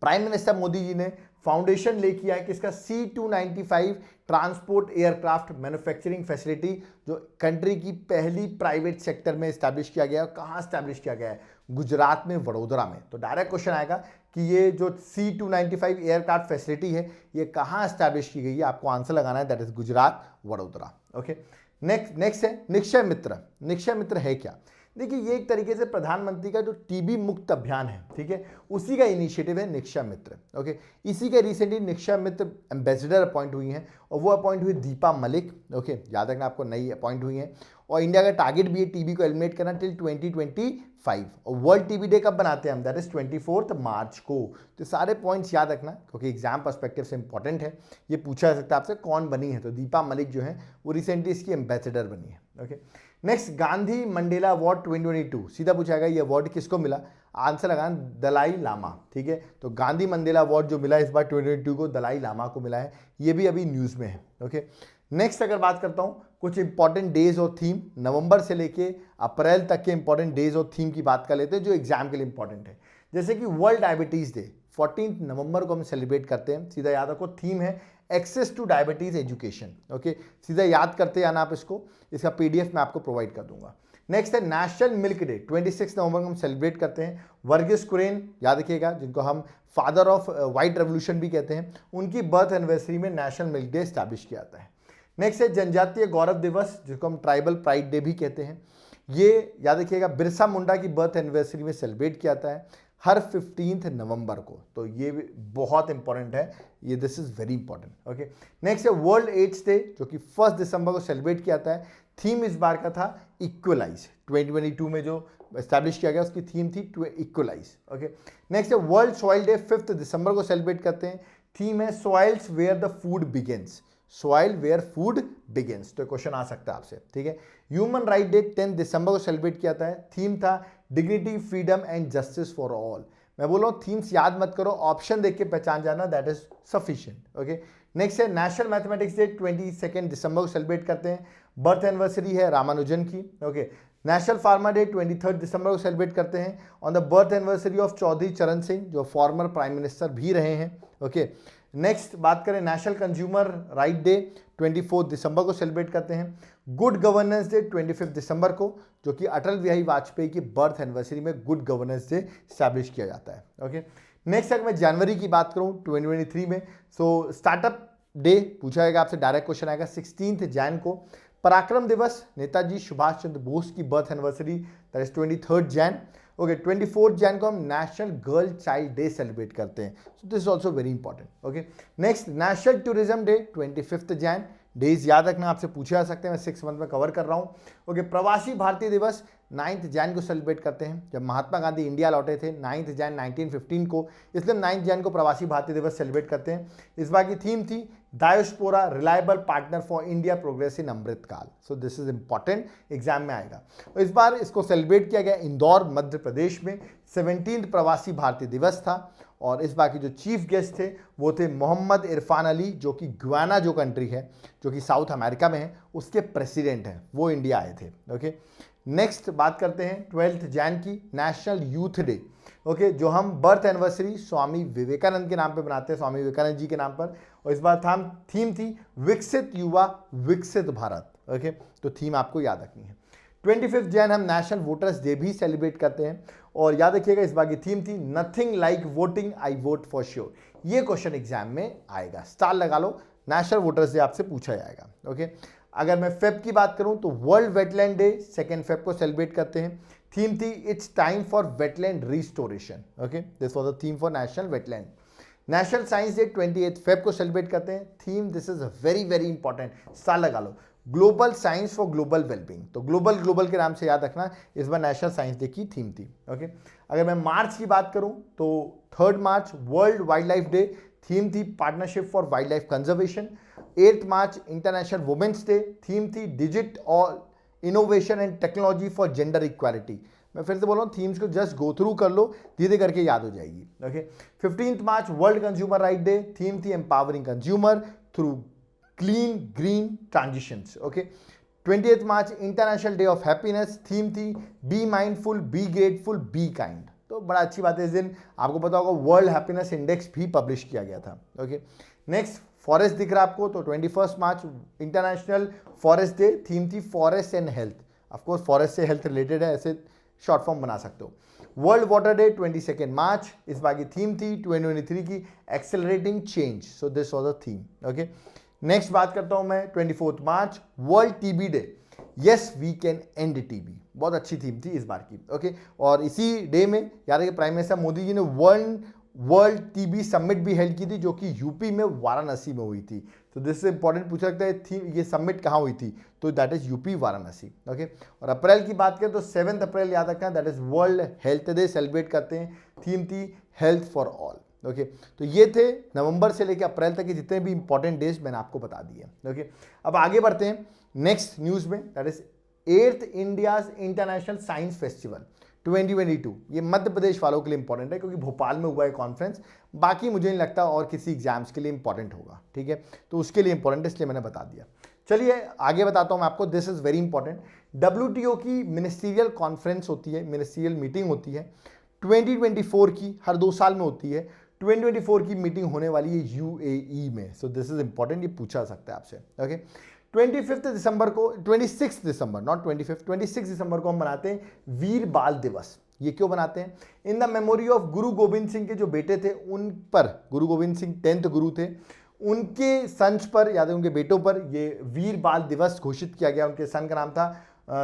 Prime minister Modi ji ने फाउंडेशन ले किया है कि इसका C295 transport aircraft manufacturing facility जो कंट्री की पहली प्राइवेट सेक्टर में स्टैब्लिश किया गया है। कहाँ स्टैब्लिश किया गया है, गुजरात में, वडोदरा में। तो डायरेक्ट क्वेश्चन आएगा कि ये जो C295 एयरक्राफ्ट फैसिलिटी है ये कहाँ स्टैब्लिश की गई है, आपको आंसर लगाना है, that is Gujarat, Vadodara, okay. Next है निक्षय मित्र। निक्षय मित्र है क्या, देखिए ये एक तरीके से प्रधानमंत्री का जो टीबी मुक्त अभियान है, ठीक है, उसी का इनिशिएटिव है निक्षय मित्र, ओके। इसी के रिसेंटली निक्षय मित्र एम्बेसडर अपॉइंट हुई हैं और वो अपॉइंट हुई दीपा मलिक, ओके। याद रखना आपको नई अपॉइंट हुई हैं और इंडिया का टारगेट भी है टीबी को एलिमिनेट करना टिल 2025 और वर्ल्ड टीबी डे कब बनाते हैं हम, दैट इज 24 मार्च को। तो सारे पॉइंट्स याद रखना क्योंकि एग्जाम पर्सपेक्टिव से इंपॉर्टेंट है, ये पूछा जा सकता है आपसे कौन बनी है, तो दीपा मलिक जो है वो रिसेंटली इसकी एम्बेसडर बनी है, okay. Next, Gandhi Mandela award 2022, सीधा पूछाएगा ये अवार्ड किसको मिला, आंसर लगाना दलाई लामा, ठीक है। तो गांधी मंडेला अवार्ड जो मिला इस बार 2022 को दलाई लामा को मिला है, ये भी अभी न्यूज़ में है, ओके। नेक्स्ट अगर बात करता हूँ कुछ इंपॉर्टेंट डेज और थीम, नवंबर से लेके अप्रैल तक के इंपॉर्टेंट डेज और थीम की बात कर लेते हैं जो एग्जाम के लिए इंपॉर्टेंट है। जैसे कि वर्ल्ड डायबिटीज़ डे 14 नवंबर को हम सेलिब्रेट करते हैं, सीधा याद रखो थीम है access to diabetes education, okay. सीधा याद करते आना आप इसको, इसका PDF मैं आपको प्रोवाइड कर दूंगा। नेक्स्ट है नेशनल मिल्क डे, 26 नवंबर को हम सेलिब्रेट करते हैं। वर्गीस कुरियन याद रखिएगा, जिनको हम फादर ऑफ व्हाइट रेवोल्यूशन भी कहते हैं, उनकी बर्थ एनिवर्सरी में नेशनल मिल्क डे स्टैब्लिश किया जाता है। नेक्स्ट है जनजातीय गौरव दिवस, जिसको हम ट्राइबल प्राइड डे भी कहते हैं। ये याद रखिएगा बिरसा मुंडा की बर्थ एनिवर्सरी में सेलिब्रेट किया जाता है हर 15 नवंबर को, तो ये भी बहुत इंपॉर्टेंट है, ये this is very important, okay. Next है वर्ल्ड एड्स डे जो कि 1 दिसंबर को सेलिब्रेट किया जाता है। थीम इस बार का था इक्वलाइज, 2022 में जो एस्टैब्लिश किया गया उसकी थीम थी इक्वलाइज, ओके। नेक्स्ट है वर्ल्ड सॉइल डे 5 दिसंबर को सेलिब्रेट करते हैं। थीम है soils where the food begins, soil where food begins, तो क्वेश्चन आ सकता है आपसे, ठीक है। ह्यूमन राइट डे 10 दिसंबर को सेलिब्रेट किया जाता है। थीम था dignity, freedom and justice for all. मैं बोल रहा हूँ थीम्स याद मत करो, ऑप्शन देख के पहचान जाना, that is sufficient, okay. Next है नेशनल मैथमेटिक्स डे 22 दिसंबर को सेलिब्रेट करते हैं। बर्थ एनिवर्सरी है रामानुजन की, ओके। नेशनल फार्मर डे 23 दिसंबर को सेलिब्रेट करते हैं on the birth anniversary of Chaudhary Charan Singh जो फॉर्मर प्राइम मिनिस्टर भी रहे हैं, ओके। नेक्स्ट बात करें नेशनल कंज्यूमर राइट डे 24 दिसंबर को सेलिब्रेट करते हैं। गुड गवर्नेंस डे 25 दिसंबर को, जो कि अटल बिहारी वाजपेयी की बर्थ एनिवर्सरी में गुड गवर्नेंस डे स्टैब्लिश किया जाता है, ओके। नेक्स्ट अगर मैं जनवरी की बात करूं 2023 में, सो स्टार्टअप डे पूछा जाएगा आपसे, डायरेक्ट क्वेश्चन आएगा 16 जैन को। पराक्रम दिवस नेताजी सुभाष चंद्र बोस की birth anniversary, that is 23 Jain, okay. 24 Jain को हम national girl child day celebrate करते हैं, सो this is also very important, okay. Next national tourism day 25 Jain, days याद रखना, आपसे पूछे जा सकते हैं, मैं 6 मंथ में कवर कर रहा हूँ। ओके, प्रवासी भारतीय दिवस 9 जैन को सेलिब्रेट करते हैं। जब महात्मा गांधी इंडिया लौटे थे 9 जैन 1915 को, इसलिए 9 जैन को प्रवासी भारतीय दिवस सेलिब्रेट करते हैं। इस बार की थीम थी diaspora reliable partner for India progress in Amritkaal. So this is important, exam में आएगा। तो इस बार इसको सेलिब्रेट किया गया इंदौर मध्य प्रदेश में। 17th प्रवासी भारतीय दिवस था और इस बार के जो चीफ गेस्ट थे वो थे मोहम्मद इरफान अली, जो कि गुयाना जो कंट्री है, जो कि साउथ अमेरिका में है, उसके प्रेसिडेंट हैं, वो इंडिया आए थे। ओके, नेक्स्ट बात करते हैं 12 जैन की, नेशनल यूथ डे। ओके, जो हम बर्थ एनिवर्सरी स्वामी विवेकानंद के नाम पे बनाते हैं, स्वामी विवेकानंद जी के नाम पर। और इस बार थीम थी विकसित युवा विकसित भारत। ओके, तो थीम आपको याद रखनी है। 25 जैन हम नेशनल वोटर्स डे भी सेलिब्रेट करते हैं और याद रखिएगा इस बार की थीम थी nothing like voting, I vote for sure. ये क्वेश्चन एग्जाम में आएगा, स्टार लगा लो, नेशनल वोटर्स डे आपसे पूछा जाएगा। ओके, अगर मैं फेब की बात करूं तो वर्ल्ड वेटलैंड डे 2 फेब को सेलिब्रेट करते हैं। थीम थी it's time for wetland restoration. Okay, this was the theme for national wetland. National science day 28 Feb को सेलिब्रेट करते हैं। Theme, this is very very important, star लगा लो, global science for global wellbeing. तो global के नाम से याद रखना, इस बार नेशनल साइंस डे की थीम थी। ओके, अगर मैं मार्च की बात करूं तो 3 मार्च world wildlife day, theme थी partnership for wildlife conservation. 8 मार्च इंटरनेशनल वुमेन्स डे, थीम थी डिजिट और innovation and technology for gender equality. मैं फिर से बोल रहा हूँ, थीम्स को जस्ट गो थ्रू कर लो, धीरे करके याद हो जाएगी। ओके, 15 मार्च world consumer right day, theme थी empowering consumer through clean green transitions. Okay, 20th मार्च international day of happiness, theme थी be mindful, be grateful, be kind. तो बड़ा अच्छी बात है, इस दिन आपको पता होगा वर्ल्ड हैप्पीनेस इंडेक्स भी पब्लिश किया गया था। ओके, नेक्स्ट फॉरेस्ट दिख रहा है आपको, तो 21 मार्च इंटरनेशनल फॉरेस्ट डे, थीम थी forest and health. Of course forest से हेल्थ रिलेटेड है, ऐसे शॉर्ट फॉर्म बना सकते हो। वर्ल्ड वाटर डे 22 मार्च, इस बार की थीम थी 2023 की accelerating change. So this was the theme. Okay, next बात करता हूं मैं 24 मार्च world TB day, yes we can end TB. बहुत अच्छी थीम थी इस बार की। ओके, और इसी डे में याद है कि प्राइम मिनिस्टर मोदी जी ने वर्ल्ड टीबी समिट भी हेल्ड की थी, जो कि यूपी में वाराणसी में हुई थी। तो दिस इज इंपॉर्टेंट, पूछा सकता है थी ये समिट कहाँ हुई थी, तो that is UP Varanasi. Okay, और अप्रैल की बात करें तो 7 अप्रैल याद रखना, that is world health day celebrate करते हैं। थीम थी हेल्थ फॉर ऑल। ओके, तो ये थे नवंबर से लेकर अप्रैल तक के जितने भी इंपॉर्टेंट डेज मैंने आपको बता दिए। ओके, अब आगे बढ़ते हैं नेक्स्ट न्यूज में, that is 8th India's international science festival 2022। ये मध्य प्रदेश वालों के लिए इंपॉर्टेंट है क्योंकि भोपाल में हुआ है कॉन्फ्रेंस, बाकी मुझे नहीं लगता और किसी एग्जाम्स के लिए इंपॉर्टेंट होगा। ठीक है, तो उसके लिए इंपॉर्टेंट है, इसलिए मैंने बता दिया। चलिए आगे बताता हूं मैं आपको, this is very important. WTO की मिनिस्ट्रियल कॉन्फ्रेंस होती है, मिनिस्ट्रियल मीटिंग होती है 2024 की, हर 2 साल में होती है। 2024 की मीटिंग होने वाली है UAE में। सो दिस इज इंपॉर्टेंट, ये पूछा जा सकता है आपसे। ओके, 25 दिसंबर को, 26 दिसंबर नॉट 25, 26 दिसंबर को हम मनाते हैं वीर बाल दिवस। ये क्यों बनाते हैं? इन द मेमोरी ऑफ गुरु गोविंद सिंह के जो बेटे थे उन पर, गुरु गोविंद सिंह 10th गुरु थे, उनके सन्स पर, याद है उनके बेटों पर ये वीर बाल दिवस घोषित किया गया। उनके सन का नाम था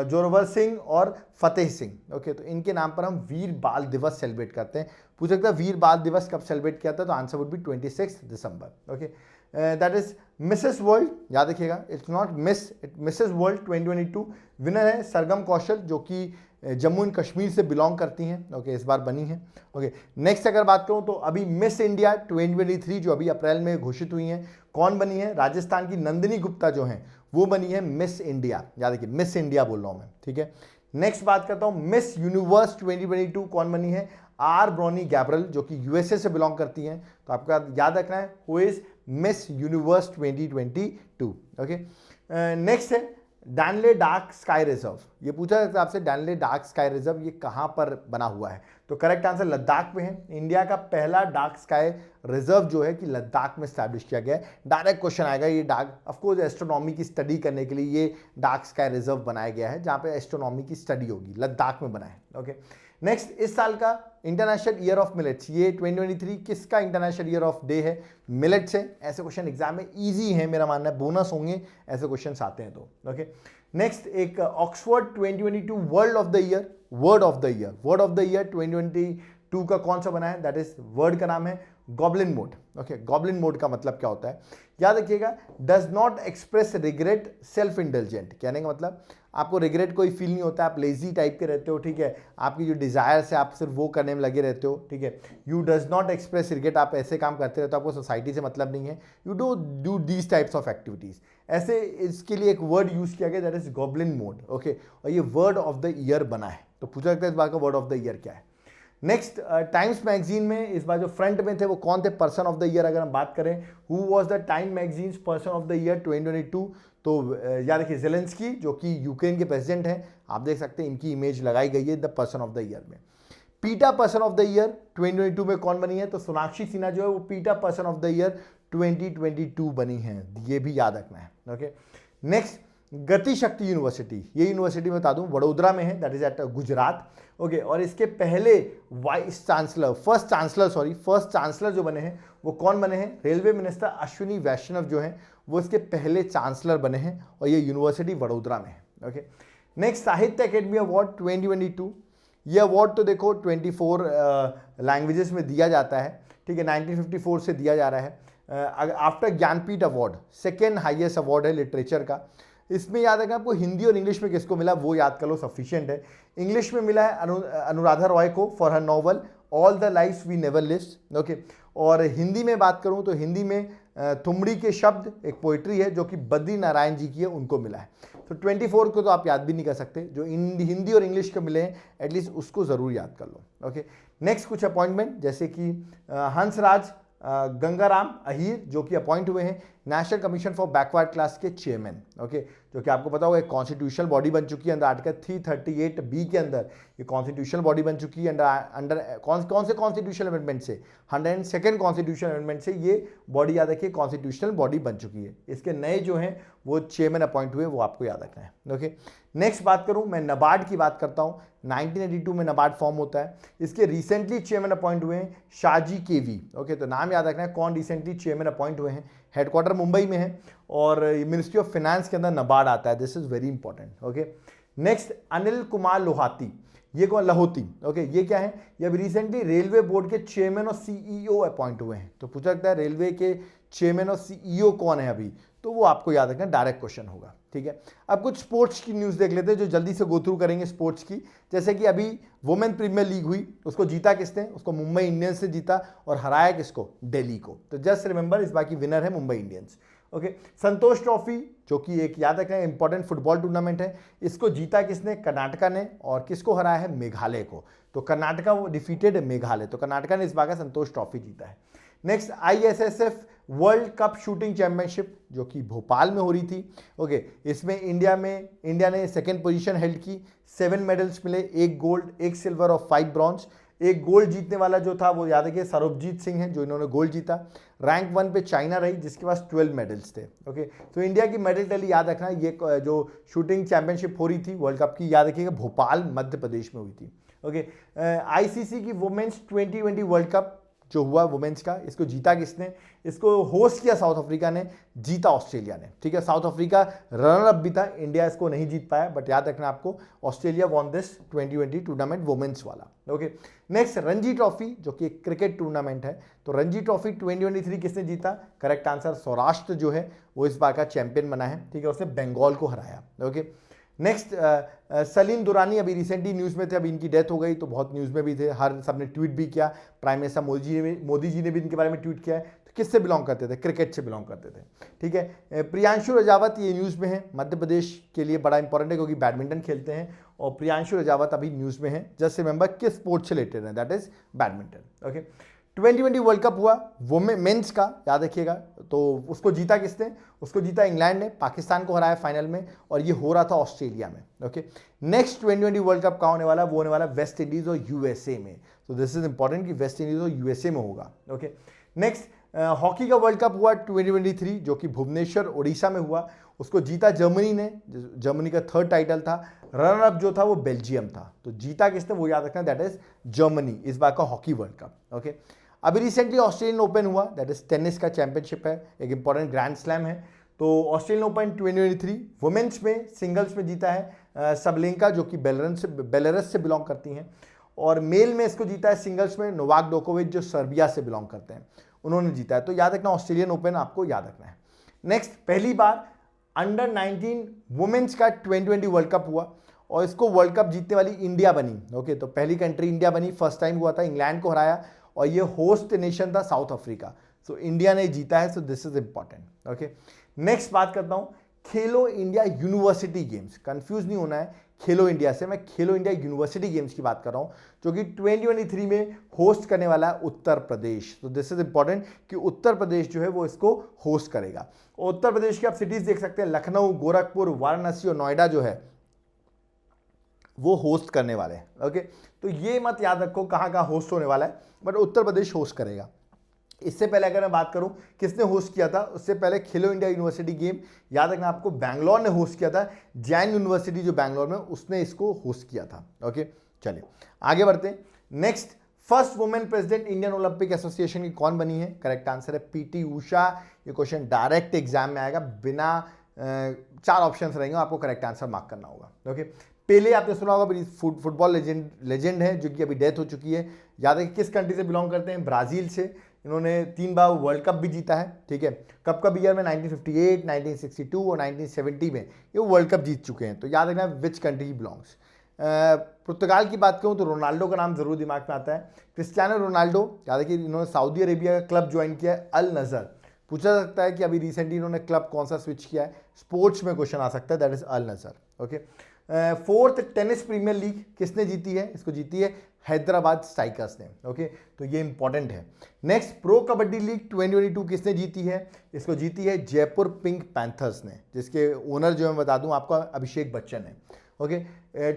जोरवर सिंह और फतेह सिंह। ओके, तो इनके नाम पर हम वीर बाल दिवस सेलिब्रेट करते हैं। पूछ सकता है वीर बाल दिवस कब सेलिब्रेट किया था, तो answer would B 26 December. Okay, that is Mrs world, याद रखिएगा, it's not miss, it Mrs world 2022। Winner है सरगम कौशल, जो कि जम्मू एंड कश्मीर से बिलोंग करती हैं। ओके, इस बार बनी है। ओके, नेक्स्ट अगर बात करूं तो अभी मिस इंडिया 2023 जो अभी अप्रैल में घोषित हुई हैं, कौन बनी है? राजस्थान की नंदिनी गुप्ता जो हैं वो बनी है मिस इंडिया। याद रखिए, मिस इंडिया बोल रहा हूं मैं। ठीक है, नेक्स्ट बात करता हूं मिस यूनिवर्स 2022 कौन बनी है? आर ब्रोनी गैब्रियल, जो कि USA से बिलोंग करती हैं। तो आपको याद रखना है who is miss universe 2022। Okay, next है डैनले डार्क स्काई रिजर्व। ये पूछा जाता है आपसे, डैनले डार्क स्काई रिजर्व ये कहाँ पर बना हुआ है? तो करेक्ट आंसर लद्दाख में है। इंडिया का पहला डार्क स्काई रिजर्व जो है कि लद्दाख में स्टैब्लिश किया गया है। डायरेक्ट क्वेश्चन आएगा, ये डार्क ऑफकोर्स एस्ट्रोनॉमी की स्टडी करने के लिए ये डार्क स्काई रिजर्व बनाया गया है, जहाँ पे एस्ट्रोनॉमी की स्टडी होगी, लद्दाख में बना है। ओके, नेक्स्ट इस साल का इंटरनेशनल ईयर ऑफ मिलेट्स, ये 2023 किसका इंटरनेशनल ईयर ऑफ डे है? मिलेट्स है। ऐसे क्वेश्चन एग्जाम में इजी है, मेरा मानना है, बोनस होंगे ऐसे क्वेश्चन आते हैं तो। ओके, नेक्स्ट एक Oxford 2022 word of the year 2022 का कौन सा बना है? दैट इज वर्ड का नाम है goblin mode. Okay, goblin mode का मतलब क्या होता है, याद रखिएगा, does not express regret self indulgent. कहने का मतलब आपको रिग्रेट कोई फील नहीं होता, आप लेजी टाइप के रहते हो, ठीक है, आपकी जो डिजायर्स है आप सिर्फ वो करने में लगे रहते हो, ठीक है। You does not express regret, आप ऐसे काम करते रहते हो, आपको सोसाइटी से मतलब नहीं है, you do these types of activities. ऐसे इसके लिए एक वर्ड यूज किया गया, that is goblin mode. Okay, और ये वर्ड ऑफ द ईयर बना है, तो पूछा जाता है इस बार का वर्ड ऑफ द ईयर क्या है। नेक्स्ट, टाइम्स मैगजीन में इस बार जो फ्रंट में थे वो कौन the person of the year, अगर हम बात करें, who was the time magazines person of the year 2022, तो याद रखिए ज़ेलेंस्की जो कि यूक्रेन के प्रेसिडेंट हैं, आप देख सकते हैं इनकी इमेज लगाई गई है the person of the year में। पीटा पर्सन ऑफ द ईयर 2022 में कौन बनी है, तो सोनाक्षी सिन्हा जो है वो पीटा पर्सन ऑफ द ईयर 2022 बनी है, ये भी याद रखना है। ओके, नेक्स्ट, गति शक्ति यूनिवर्सिटी, ये यूनिवर्सिटी मैं बता दूं वडोदरा में है, that is at Gujarat. Okay, और इसके पहले वाइस चांसलर, फर्स्ट चांसलर जो बने हैं वो कौन बने हैं, रेलवे मिनिस्टर अश्विनी वैष्णव जो हैं वो इसके पहले चांसलर बने हैं, और ये यूनिवर्सिटी वडोदरा में है। ओके, नेक्स्ट, साहित्य अकेडमी अवार्ड 2022, ये अवार्ड तो देखो 24 लैंग्वेजेस में दिया जाता है, ठीक है, 1954 से दिया जा रहा है। After Jnanpith award second highest award है लिटरेचर का। इसमें याद रखना आपको हिंदी और इंग्लिश में किसको मिला वो याद कर लो, सफिशिएंट है। इंग्लिश में मिला है अनुराधा रॉय को for her novel all the lifes we never lived. Okay, और हिंदी में बात करूं तो हिंदी में तुमड़ी के शब्द एक पोइट्री है जो कि बद्री नारायण जी की है, उनको मिला है। तो 24 को तो आप याद भी नहीं कर सकते, जो हिंदी और इंग्लिश के मिले हैं एटलीस्ट उसको ज़रूर याद कर लो। ओके, नेक्स्ट कुछ अपॉइंटमेंट, जैसे कि हंसराज गंगाराम अहीर जो कि अपॉइंट हुए हैं national commission for backward class के चेयरमैन। ओके, जो कि आपको पता होगा एक कॉन्स्टिट्यूशनल बॉडी बन चुकी है अंडर आर्टिकल 338B के अंदर, ये कॉन्स्टिट्यूशनल बॉडी बन चुकी है अंडर कौन से कॉन्स्टिट्यूशनल अमेंडमेंट से, 102nd कॉन्स्टिट्यूशनल अमेंडमेंट से ये बॉडी याद रखिए कॉन्स्टिट्यूशनल बॉडी बन चुकी है। इसके नए जो हैं वो चेयरमैन अपॉइंट हुए, वो आपको याद रखना है। ओके, नेक्स्ट बात करूं मैं नबार्ड की बात करता हूं, 1982 में नबार्ड फॉर्म होता है, इसके रिसेंटली चेयरमैन अपॉइंट हुए हैं शाहजी केवी। ओके, तो नाम याद रखना है कौन रिसेंटली चेयरमैन अपॉइंट हुए हैं, हेडक्वार्टर मुंबई में है और मिनिस्ट्री ऑफ फाइनेंस के अंदर नबार्ड आता है, this is very important. Okay, next, Anil Kumar Lohati, ये कौन, लाहौती। ओके, ये क्या है, ये अभी रिसेंटली रेलवे बोर्ड के चेयरमैन और सीईओ अपॉइंट हुए हैं। तो पूछा जाता है रेलवे के चेयरमैन और सीईओ कौन है अभी, तो वो आपको याद रखना, डायरेक्ट क्वेश्चन होगा। ठीक है, अब कुछ स्पोर्ट्स की न्यूज़ देख लेते हैं जो जल्दी से गो थ्रू करेंगे स्पोर्ट्स की। जैसे कि अभी वुमेन प्रीमियर लीग हुई, उसको जीता किसने, उसको मुंबई इंडियंस से जीता और हराया किसको, दिल्ली को। तो जस्ट रिमेंबर इस बार की विनर है मुंबई इंडियंस। ओके, संतोष ट्रॉफी जो कि एक याद रखना इंपॉर्टेंट फुटबॉल टूर्नामेंट है, इसको जीता किसने, कर्नाटका ने, और किसको हराया है, मेघालय को। तो कर्नाटका वो डिफीटेड मेघालय, तो कर्नाटका ने इस बार का संतोष ट्रॉफी जीता है। Next, ISSF world cup shooting championship जो कि भोपाल में हो रही थी। ओके, इसमें इंडिया ने सेकेंड पोजीशन हेल्ड की, 7 मेडल्स मिले, 1 गोल्ड, 1 सिल्वर और 5 ब्रॉन्ज। एक गोल्ड जीतने वाला जो था वो याद रखिए सरबजीत सिंह है, जो इन्होंने गोल्ड जीता। रैंक 1 पे चाइना रही जिसके पास 12 मेडल्स थे। ओके, तो इंडिया की मेडल टैली याद रखना, ये जो शूटिंग चैंपियनशिप हो रही थी वर्ल्ड कप की, याद रखिएगा भोपाल मध्य प्रदेश में हुई थी। ओके, ICC की वुमेन्स 2020 वर्ल्ड कप जो हुआ वुमेन्स का, इसको जीता किसने, इसको होस्ट किया साउथ अफ्रीका ने, जीता ऑस्ट्रेलिया ने। ठीक है, साउथ अफ्रीका रनर अप भी था, इंडिया इसको नहीं जीत पाया, बट याद रखना आपको Australia won this 2020 tournament women's वाला। ओके, नेक्स्ट, रणजी ट्रॉफी जो कि एक क्रिकेट टूर्नामेंट है, तो रणजी ट्रॉफी 2023 किसने जीता, करेक्ट आंसर सौराष्ट्र जो है वो इस बार का चैंपियन बना है। ठीक है, उसने बंगाल को हराया। ओके, नेक्स्ट, सलीम दुरानी अभी रिसेंटली न्यूज़ में थे, अभी इनकी डेथ हो गई तो बहुत न्यूज़ में भी थे, हर सबने ट्वीट भी किया, प्राइम मिनिस्टर मोदी जी ने भी इनके बारे में ट्वीट किया है। तो किससे बिलोंग करते थे, क्रिकेट से बिलोंग करते थे। ठीक है, प्रियांशु रजावत ये न्यूज़ में है, मध्य प्रदेश के लिए बड़ा इंपॉर्टेंट है क्योंकि बैडमिंटन खेलते हैं और प्रियांशु रजावत अभी न्यूज़ में है। जस्ट रिमेंबर किस स्पोर्ट से रिलेटेड है, that is badminton. Okay, 2020 world cup हुआ वो मेंस का, याद रखिएगा, तो उसको जीता किसने, उसको जीता इंग्लैंड ने, पाकिस्तान को हराया फाइनल में, और ये हो रहा था ऑस्ट्रेलिया में। ओके, नेक्स्ट 2020 वर्ल्ड कप कहाँ होने वाला, वो होने वाला वेस्ट इंडीज और USA में। तो दिस इज इंपॉर्टेंट कि वेस्ट इंडीज और USA में होगा। ओके, नेक्स्ट, हॉकी का वर्ल्ड कप हुआ 2023 जो कि भुवनेश्वर उड़ीसा में हुआ, उसको जीता जर्मनी ने, जर्मनी का 3rd टाइटल था। रनर अप जो था वो बेल्जियम था, तो जीता किसने वो याद रखना, दैट इज जर्मनी, इस बार का हॉकी वर्ल्ड कप। ओके, अभी रिसेंटली ऑस्ट्रेलियन ओपन हुआ, दैट इज टेनिस का चैंपियनशिप है, एक इंपॉर्टेंट ग्रैंड स्लैम है। तो ऑस्ट्रेलियन ओपन 2023 वुमेन्स में सिंगल्स में जीता है सबलेंका जो कि बेलारस से बिलोंग करती हैं, और मेल में इसको जीता है सिंगल्स में नोवाक जोकोविच जो सर्बिया से बिलोंग करते हैं, उन्होंने जीता है। तो याद रखना ऑस्ट्रेलियन ओपन आपको याद रखना है। नेक्स्ट, पहली बार अंडर 19 वुमेन्स का 2020 वर्ल्ड कप हुआ और इसको वर्ल्ड कप जीतने वाली इंडिया बनी। ओके, तो पहली कंट्री इंडिया बनी, फर्स्ट टाइम हुआ था, इंग्लैंड को हराया और ये होस्ट नेशन था साउथ अफ्रीका। सो इंडिया ने जीता है, सो this is important. Okay, next बात करता हूं खेलो इंडिया यूनिवर्सिटी गेम्स। कंफ्यूज नहीं होना है खेलो इंडिया से, मैं खेलो इंडिया यूनिवर्सिटी गेम्स की बात कर रहा हूं जो कि 2023 में होस्ट करने वाला है उत्तर प्रदेश। तो दिस इज इंपॉर्टेंट कि उत्तर प्रदेश जो है वो इसको होस्ट करेगा। और उत्तर प्रदेश की आप सिटीज देख सकते हैं, लखनऊ, गोरखपुर, वाराणसी और नोएडा जो है वो होस्ट करने वाले हैं। ओके, तो ये मत याद रखो कहाँ कहाँ होस्ट होने वाला है, बट उत्तर प्रदेश होस्ट करेगा। इससे पहले अगर मैं बात करूं किसने होस्ट किया था, उससे पहले खेलो इंडिया यूनिवर्सिटी गेम याद रखना आपको बैंगलोर ने होस्ट किया था। जैन यूनिवर्सिटी जो बैंगलोर में, उसने इसको होस्ट किया था। ओके, चलिए आगे बढ़ते हैं। Next, first women president Indian Olympic association की कौन बनी है? करेक्ट आंसर है पीटी उषा। ये क्वेश्चन डायरेक्ट एग्जाम में आएगा, बिना 4 ऑप्शन रहेंगे, आपको करेक्ट आंसर मार्क करना होगा। ओके, पेले आपने सुना होगा, फुटबॉल लेजेंड है जो कि अभी डेथ हो चुकी है। याद है कि किस कंट्री से बिलोंग करते हैं? ब्राजील से। इन्होंने 3 बार वर्ल्ड कप भी जीता है। ठीक है, कब कब ईयर में? 1958, 1962 और 1970 में ये वर्ल्ड कप जीत चुके हैं। तो याद रखना विच कंट्री ही बिलोंग्स। पुर्तगाल की बात करूं तो रोनाल्डो का नाम जरूर दिमाग में आता है। क्रिस्टियानो रोनाल्डो, याद है कि इन्होंने सऊदी अरेबिया का क्लब ज्वाइन किया है, अल नज़र। पूछा सकता है कि अभी रिसेंटली इन्होंने क्लब कौन सा स्विच किया है, स्पोर्ट्स में क्वेश्चन आ सकता है, दैट इज अल नज़र। Okay, fourth tennis premiere league किसने जीती है? इसको जीती है हैदराबाद स्ट्राइकर्स ने। ओके, तो ये इंपॉर्टेंट है। नेक्स्ट, प्रो कबड्डी लीग 2022 किसने जीती है? इसको जीती है जयपुर पिंक पैंथर्स ने, जिसके ओनर जो मैं बता दूं आपका अभिषेक बच्चन है। ओके,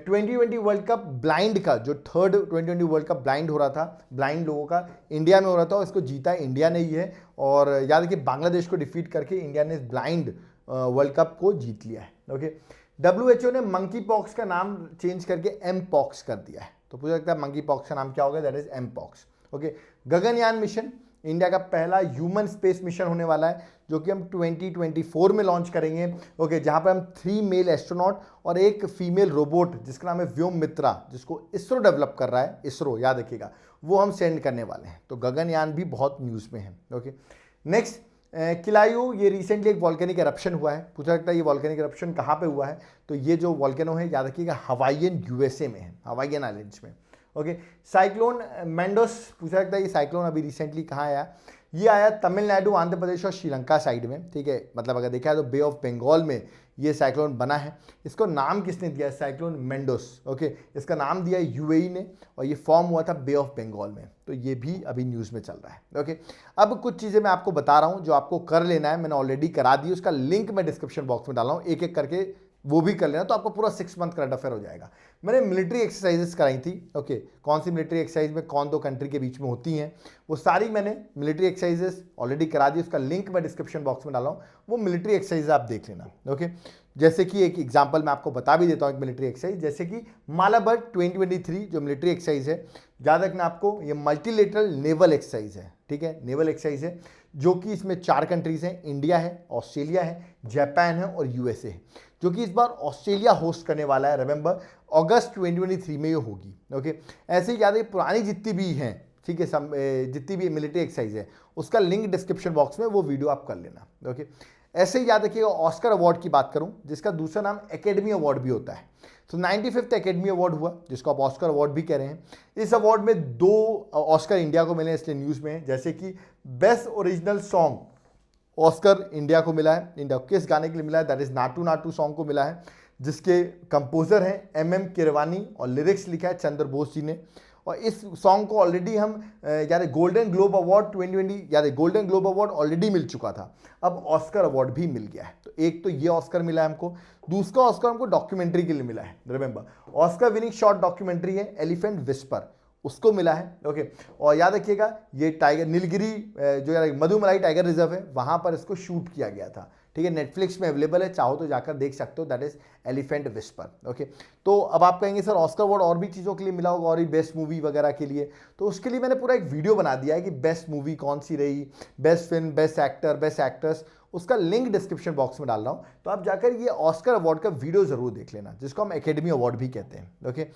2020 वर्ल्ड कप ब्लाइंड का, जो थर्ड 2020 वर्ल्ड कप ब्लाइंड हो रहा था, ब्लाइंड लोगों का, इंडिया में हो रहा था और इसको जीता इंडिया ने ही है। और याद रखिए बांग्लादेश को डिफीट करके इंडिया ने ब्लाइंड वर्ल्ड कप को जीत लिया है। ओके, WHO ने मंकी पॉक्स का नाम चेंज करके एम पॉक्स कर दिया है। तो पूछा सकता है मंकी पॉक्स का नाम क्या होगा? That is M pox. Okay, Gaganyaan mission India का पहला ह्यूमन स्पेस मिशन होने वाला है जो कि हम 2024 में लॉन्च करेंगे। ओके, जहां पर हम 3 मेल एस्ट्रोनॉट और 1 फीमेल रोबोट जिसका नाम है व्योम मित्रा, जिसको इसरो डेवलप कर रहा है, इसरो याद रखिएगा, वो हम सेंड करने वाले हैं। तो गगनयान भी बहुत न्यूज़ में है। ओके, नेक्स्ट, किलायू, ये रिसेंटली एक वॉल्केनिक एरप्शन हुआ है। पूछा सकता है ये वॉल्केनिक एरप्शन कहाँ पे हुआ है? तो ये जो वॉल्केनो है याद रखिएगा हवाईयन USA में है, हवाईयन आइलैंड्स में। ओके, साइक्लोन मैंडोस, पूछा सकता है ये साइक्लोन अभी रिसेंटली कहाँ आया? ये आया तमिलनाडु, आंध्र प्रदेश और श्रीलंका साइड में। ठीक है, मतलब अगर देखा है तो बे ऑफ बंगाल में ये साइक्लोन बना है। इसको नाम किसने दिया है? साइक्लोन मेंडोस। ओके, इसका नाम दिया है UAE ने और ये फॉर्म हुआ था बे ऑफ बंगाल में। तो ये भी अभी न्यूज़ में चल रहा है। ओके, अब कुछ चीज़ें मैं आपको बता रहा हूँ जो आपको कर लेना है, मैंने ऑलरेडी करा दी, उसका लिंक मैं डिस्क्रिप्शन बॉक्स में डाला हूँ, एक एक करके वो भी कर लेना, तो आपको पूरा 6 मंथ करंट अफेयर हो जाएगा। मैंने मिलिट्री एक्सरसाइजेस कराई थी। ओके, कौन सी मिलिट्री एक्सरसाइज में कौन 2 कंट्री के बीच में होती हैं, वो सारी मैंने मिलिट्री एक्सरसाइजेस ऑलरेडी करा दी, उसका लिंक मैं डिस्क्रिप्शन बॉक्स में डाला हूँ, वो मिलिट्री एक्सरसाइज आप देख लेना। ओके, जैसे कि एक एग्जांपल मैं आपको बता भी देता हूँ, एक मिलिट्री एक्सरसाइज जैसे कि मालाबर 2023 जो मिलिट्री एक्सरसाइज है, याद रखना आपको ये मल्टीलेटरल नेवल एक्सरसाइज है। ठीक है, नेवल एक्सरसाइज है जो कि इसमें 4 कंट्रीज हैं, इंडिया है, ऑस्ट्रेलिया है, जापान है और USA है, जो कि इस बार ऑस्ट्रेलिया होस्ट करने वाला है। रिमेंबर अगस्त 2023 में ये होगी। ओके, ऐसे ही याद है पुरानी जितनी भी हैं, ठीक है, जितनी भी मिलिट्री एक्सरसाइज है उसका लिंक डिस्क्रिप्शन बॉक्स में, वो वीडियो आप कर लेना। ओके, ऐसे ही याद रखिएगा ऑस्कर अवार्ड की बात करूं जिसका दूसरा नाम एकेडमी अवार्ड भी होता है। तो 95th एकेडमी अवार्ड हुआ जिसको आप ऑस्कर अवार्ड भी कह रहे हैं। इस अवार्ड में 2 ऑस्कर इंडिया को मिले, इसलिए न्यूज़ में, जैसे कि best original song Oscar India को मिला है। इंडिया किस गाने के लिए मिला है? That is Naatu Naatu song को मिला है, जिसके कंपोजर हैं MM किरवानी और लिरिक्स लिखा है चंद्र बोस जी ने। और इस सॉन्ग को ऑलरेडी हम यार गोल्डन ग्लोब अवार्ड 2020, यार गोल्डन ग्लोब अवार्ड ऑलरेडी मिल चुका था, अब ऑस्कर अवार्ड भी मिल गया है। तो एक तो ये ऑस्कर मिला है हमको, दूसरा ऑस्कर हमको डॉक्यूमेंट्री के लिए मिला है। Remember Oscar winning short documentary है एलिफेंट विस्पर, उसको मिला है। ओके, और याद रखिएगा ये टाइगर नीलगिरी जो यार मधुमलाई टाइगर रिजर्व है, वहां पर इसको शूट किया गया था। ठीक है, नेटफ्लिक्स में अवेलेबल है, चाहो तो जाकर देख सकते हो, that is elephant whisper. Okay, तो अब आप कहेंगे सर ऑस्कर अवार्ड और भी चीज़ों के लिए मिला होगा और भी बेस्ट मूवी वगैरह के लिए, तो उसके लिए मैंने पूरा एक वीडियो बना दिया है कि बेस्ट मूवी कौन सी रही, best film, best actor, best actress, उसका लिंक डिस्क्रिप्शन बॉक्स में डाल रहा हूँ। तो आप जाकर ये ऑस्कर अवार्ड का वीडियो जरूर देख लेना, जिसको हम एकेडमी अवार्ड भी कहते हैं। ओके,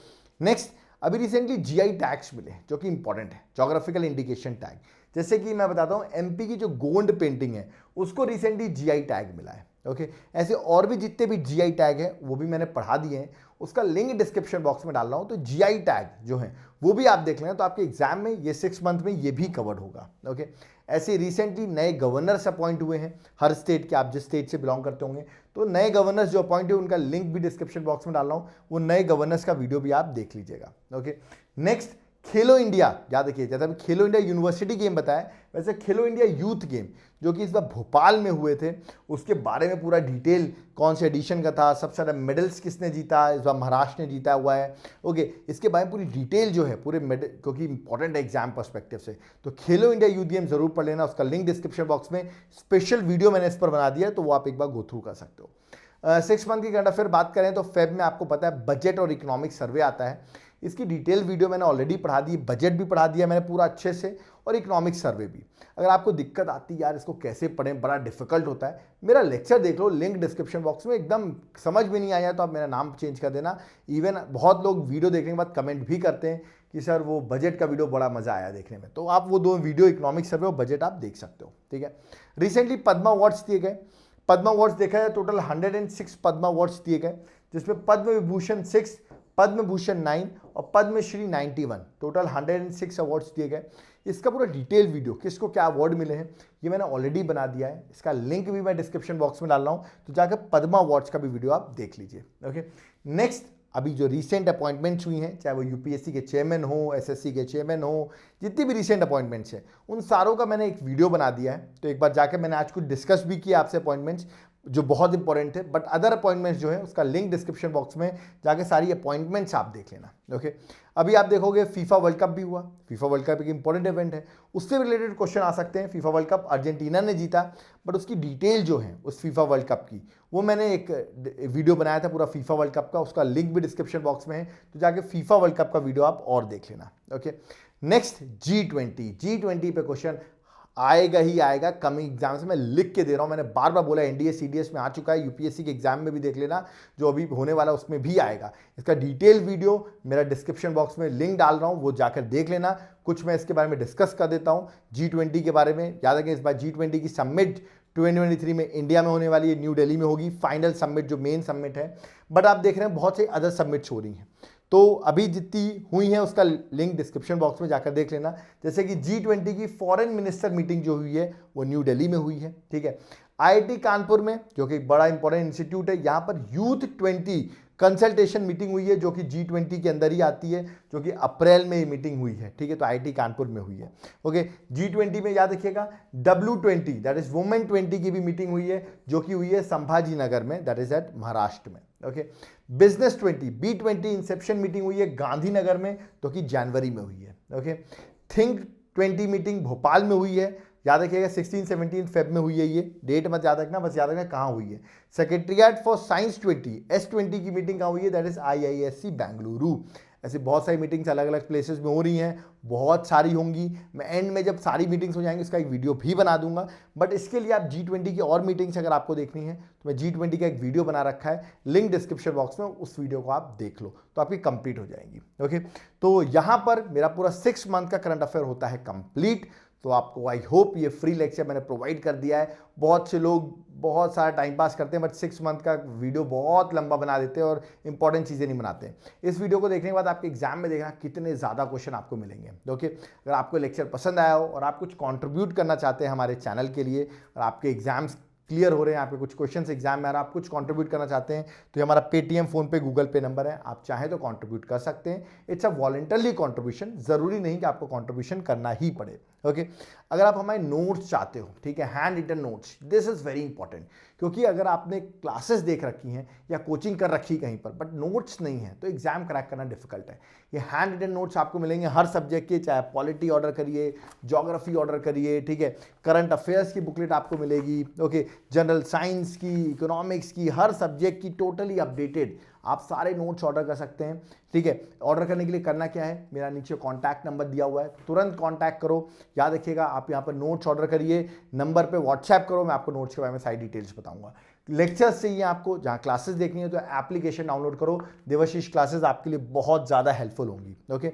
नेक्स्ट अभी रिसेंटली जीआई टैग्स मिले जो कि इंपॉर्टेंट है, जोग्राफिकल इंडिकेशन टैग। जैसे कि मैं बताता हूँ एमपी की जो गोंड पेंटिंग है उसको रिसेंटली जीआई टैग मिला है। ओके, ऐसे और भी जितने भी जीआई टैग है वो भी मैंने पढ़ा दिए हैं, उसका लिंक डिस्क्रिप्शन बॉक्स में डाल रहा हूँ। तो जीआई टैग जो है वो भी आप देख लें, तो आपके एग्जाम में ये 6 मंथ में ये भी कवर्ड होगा। ओके, ऐसे रिसेंटली नए गवर्नर्स अपॉइंट हुए हैं हर स्टेट के, आप जिस स्टेट से बिलोंग करते होंगे, तो नए गवर्नर्स जो अपॉइंट हुए उनका लिंक भी डिस्क्रिप्शन बॉक्स में डाल रहा हूँ, वो नए गवर्नर्स का वीडियो भी आप देख लीजिएगा। ओके, नेक्स्ट खेलो इंडिया, याद रखिए जैसे अभी खेलो इंडिया यूनिवर्सिटी गेम बताया, वैसे खेलो इंडिया यूथ गेम जो कि इस बार भोपाल में हुए थे, उसके बारे में पूरा डिटेल, कौन से एडिशन का था, सबसे ज़्यादा मेडल्स किसने जीता, इस बार महाराष्ट्र ने जीता हुआ है। ओके, इसके बारे में पूरी डिटेल जो है पूरे मेडल, क्योंकि इंपॉर्टेंट है एग्जाम पर्सपेक्टिव से, तो खेलो इंडिया यूथ गेम जरूर पढ़ लेना, उसका लिंक डिस्क्रिप्शन बॉक्स में स्पेशल वीडियो मैंने इस पर बना दिया है, तो वो आप एक बार गो थ्रू कर सकते हो। 6 मंथ की करंट अफेयर बात करें तो फेब में आपको पता है बजट और इकोनॉमिक सर्वे आता है, इसकी डिटेल वीडियो मैंने ऑलरेडी पढ़ा दी, बजट भी पढ़ा दिया मैंने पूरा अच्छे से, और इकोनॉमिक सर्वे भी। अगर आपको दिक्कत आती है यार इसको कैसे पढ़ें, बड़ा डिफिकल्ट होता है, मेरा लेक्चर देख लो, लिंक डिस्क्रिप्शन बॉक्स में, एकदम समझ में नहीं आया तो आप मेरा नाम चेंज कर देना। इवन बहुत लोग वीडियो देखने के बाद कमेंट भी करते हैं कि सर वो बजट का वीडियो बड़ा मजा आया देखने में, तो आप वो 2 वीडियो इकोनॉमिक सर्वे और बजट आप देख सकते हो। ठीक है, रिसेंटली पद्मा अवार्ड्स दिए गए, पद्मा अवार्ड्स देखा जाए टोटल 106 पद्मा अवार्ड्स दिए गए, जिसमें पद्म विभूषण 6, पद्म भूषण 9 और पद्मश्री 91, टोटल 106 अवार्ड्स दिए गए। इसका पूरा डिटेल वीडियो किसको क्या अवार्ड मिले हैं ये मैंने ऑलरेडी बना दिया है, इसका लिंक भी मैं डिस्क्रिप्शन बॉक्स में डाल रहा हूँ, तो जाकर पद्मा अवार्ड्स का भी वीडियो आप देख लीजिए। ओके, नेक्स्ट अभी जो रिसेंट अपॉइंटमेंट्स हुई हैं, चाहे वो यूपीएससी के चेयरमैन हो, एसएससी के चेयरमैन हो, जितनी भी रिसेंट अपॉइंटमेंट्स हैं उन सारों का मैंने एक वीडियो बना दिया है, तो एक बार जाकर मैंने आज कुछ डिस्कस भी किया आपसे अपॉइंटमेंट्स जो बहुत इंपॉर्टेंट है, बट अदर अपॉइंटमेंट्स जो है उसका लिंक डिस्क्रिप्शन बॉक्स में जाके सारी अपॉइंटमेंट्स आप देख लेना। ओके, अभी आप देखोगे फीफा वर्ल्ड कप भी हुआ, फीफा वर्ल्ड कप एक इंपॉर्टेंट इवेंट है, उससे रिलेटेड क्वेश्चन आ सकते हैं। फीफा वर्ल्ड कप अर्जेंटीना ने जीता, बट उसकी डिटेल जो है उस फीफा वर्ल्ड कप की वो मैंने एक वीडियो बनाया था पूरा फीफा वर्ल्ड कप का, उसका लिंक भी डिस्क्रिप्शन बॉक्स में है, तो जाके फीफा वर्ल्ड कप का वीडियो आप और देख लेना। ओके, नेक्स्ट G20 पे क्वेश्चन आएगा ही आएगा, कमिंग एग्जाम्स में लिख के दे रहा हूं, मैंने बार बार बोला एनडीए सीडीएस में आ चुका है, यूपीएससी के एग्जाम में भी देख लेना, जो अभी होने वाला उसमें भी आएगा। इसका डिटेल वीडियो मेरा डिस्क्रिप्शन बॉक्स में लिंक डाल रहा हूं, वो जाकर देख लेना। कुछ मैं इसके बारे में डिस्कस कर देता हूं G20 के बारे में। याद रखें इस बार G20 की समिट 2023 में इंडिया में होने वाली है, न्यू दिल्ली में होगी, फाइनल समिट जो मेन समिट है, बट आप देख रहे हैं बहुत से अदर समिट्स हो रही हैं, तो अभी जितनी हुई है उसका लिंक डिस्क्रिप्शन बॉक्स में जाकर देख लेना। जैसे कि G20 की फॉरेन मिनिस्टर मीटिंग जो हुई है वो न्यू दिल्ली में हुई है। ठीक है, आईआईटी कानपुर में जो कि एक बड़ा इंपॉर्टेंट इंस्टीट्यूट है, यहाँ पर यूथ 20 कंसल्टेशन मीटिंग हुई है जो कि G20 के अंदर ही आती है, जो कि अप्रैल में ये मीटिंग हुई है। ठीक है, तो आईआईटी कानपुर में हुई है। ओके, G20 में याद रखिएगा W20 दैट इज वुमेन 20 की भी मीटिंग हुई है, जो कि हुई है संभाजी नगर में, दैट इज एट महाराष्ट्र में। Okay, business 20 B20 Inception meeting हुई है गांधीनगर में, जो कि जनवरी में हुई है। ओके, थिंक 20 मीटिंग भोपाल में हुई है, याद रखिएगा 16-17 फेब में हुई है, ये डेट मत याद रखना, बस याद रखना कहाँ हुई है। सेक्रेटरिएट फॉर साइंस 20 S20 की मीटिंग कहाँ हुई है, दैट इज IISc बेंगलुरु। ऐसी बहुत सारी मीटिंग्स अलग अलग प्लेसेस में हो रही हैं, बहुत सारी होंगी, मैं एंड में जब सारी मीटिंग्स हो जाएंगी उसका एक वीडियो भी बना दूंगा, बट इसके लिए आप G20 की और मीटिंग्स अगर आपको देखनी है तो मैं G20 का एक वीडियो बना रखा है, लिंक डिस्क्रिप्शन बॉक्स में, उस वीडियो को आप देख लो तो आपकी कंप्लीट हो जाएंगी। ओके, तो यहाँ पर मेरा पूरा 6 मंथ का करंट अफेयर होता है कंप्लीट। तो आपको आई होप ये फ्री लेक्चर मैंने प्रोवाइड कर दिया है। बहुत से लोग बहुत सारा टाइम पास करते हैं, बट 6 मंथ का वीडियो बहुत लंबा बना देते हैं और इंपॉर्टेंट चीज़ें नहीं बनाते हैं। इस वीडियो को देखने के बाद आपके एग्जाम में देखना कितने ज़्यादा क्वेश्चन आपको मिलेंगे। ओके, अगर आपको लेक्चर पसंद आया हो और आप कुछ कॉन्ट्रीब्यूट करना चाहते हैं हमारे चैनल के लिए, और आपके एग्जाम्स क्लियर हो रहे हैं, आपके कुछ क्वेश्चंस एग्जाम में, आप कुछ कंट्रीब्यूट करना चाहते हैं, तो ये हमारा पेटीएम, फोन पे, गूगल पे नंबर है, आप चाहें तो कंट्रीब्यूट कर सकते हैं। इट्स अ वॉलंटरी कंट्रीब्यूशन, जरूरी नहीं कि आपको कंट्रीब्यूशन करना ही पड़े। ओके, अगर आप हमारे नोट्स चाहते हो, ठीक है, hand written notes, this is very important, क्योंकि अगर आपने क्लासेस देख रखी हैं या कोचिंग कर रखी कहीं पर, बट नोट्स नहीं है, तो एग्जाम क्रैक करना डिफिकल्ट है। ये हैंड रिटन नोट्स आपको मिलेंगे हर सब्जेक्ट के, चाहे पॉलिटी ऑर्डर करिए, ज्योग्राफी ऑर्डर करिए, ठीक है, करंट अफेयर्स की बुकलेट आपको मिलेगी, ओके, जनरल साइंस की, इकोनॉमिक्स की, हर सब्जेक्ट की टोटली अपडेटेड आप सारे नोट्स ऑर्डर कर सकते हैं। ठीक है, ऑर्डर करने के लिए करना क्या है, मेरा नीचे कॉन्टैक्ट नंबर दिया हुआ है, तुरंत कॉन्टैक्ट करो। याद रखिएगा आप यहाँ पर नोट्स ऑर्डर करिए, नंबर पे व्हाट्सएप करो, मैं आपको नोट्स के बारे में सारी डिटेल्स बताऊंगा। लेक्चर्स चाहिए आपको, जहाँ क्लासेस देखनी है तो एप्लीकेशन डाउनलोड करो, देवाशीष क्लासेस आपके लिए बहुत ज़्यादा हेल्पफुल होंगी। ओके,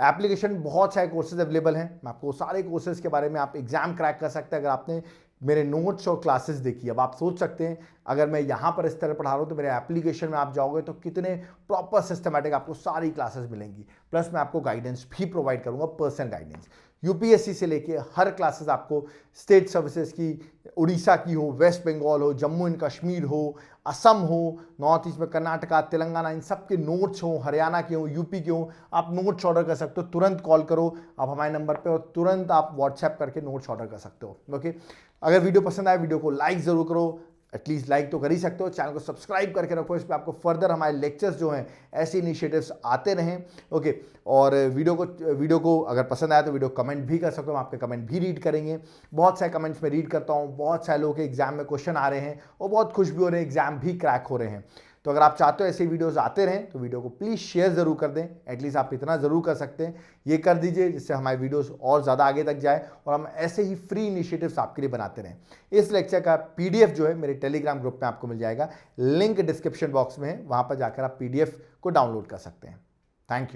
एप्लीकेशन बहुत सारे कोर्सेज अवेलेबल हैं, मैं आपको सारे कोर्सेज के बारे में, आप एग्जाम क्रैक कर सकते हैं अगर आपने मेरे नोट्स और क्लासेस देखी। अब आप सोच सकते हैं अगर मैं यहाँ पर इस तरह पढ़ा रहा हूँ तो मेरे एप्लीकेशन में आप जाओगे तो कितने प्रॉपर सिस्टमैटिक आपको सारी क्लासेस मिलेंगी, प्लस मैं आपको गाइडेंस भी प्रोवाइड करूँगा, पर्सनल गाइडेंस। यूपीएससी से लेके हर क्लासेस आपको, स्टेट सर्विसेज की, उड़ीसा की हो, वेस्ट बंगाल हो, जम्मू एंड कश्मीर हो, असम हो, नॉर्थ ईस्ट में कर्नाटका, तेलंगाना, इन सब के नोट्स हो, हरियाणा के हो, यूपी के हो, आप नोट्स ऑर्डर कर सकते हो। तुरंत कॉल करो आप हमारे नंबर पे और तुरंत आप व्हाट्सएप करके नोट्स ऑर्डर कर सकते हो। ओके, अगर वीडियो पसंद आए वीडियो को लाइक ज़रूर करो, एटलीस्ट लाइक तो कर ही सकते हो। चैनल को सब्सक्राइब करके रखो, इस पर आपको फर्दर हमारे लेक्चर्स जो हैं ऐसे इनिशिएटिव्स आते रहें। ओके, और वीडियो को अगर पसंद आया तो वीडियो कमेंट भी कर सकते हो, हम आपके कमेंट भी रीड करेंगे। बहुत सारे कमेंट्स में रीड करता हूँ, बहुत सारे लोगों के एग्जाम में क्वेश्चन आ रहे हैं और बहुत खुश भी हो रहे हैं, एग्जाम भी क्रैक हो रहे हैं। तो अगर आप चाहते हो ऐसे वीडियोस आते रहें तो वीडियो को प्लीज़ शेयर ज़रूर कर दें, एटलीस्ट आप इतना ज़रूर कर सकते हैं, ये कर दीजिए जिससे हमारे वीडियोस और ज़्यादा आगे तक जाए और हम ऐसे ही फ्री इनिशिएटिव्स आपके लिए बनाते रहें। इस लेक्चर का पीडीएफ जो है मेरे टेलीग्राम ग्रुप में आपको मिल जाएगा, लिंक डिस्क्रिप्शन बॉक्स में है, वहाँ पर जाकर आप पीडीएफ को डाउनलोड कर सकते हैं। Thank you.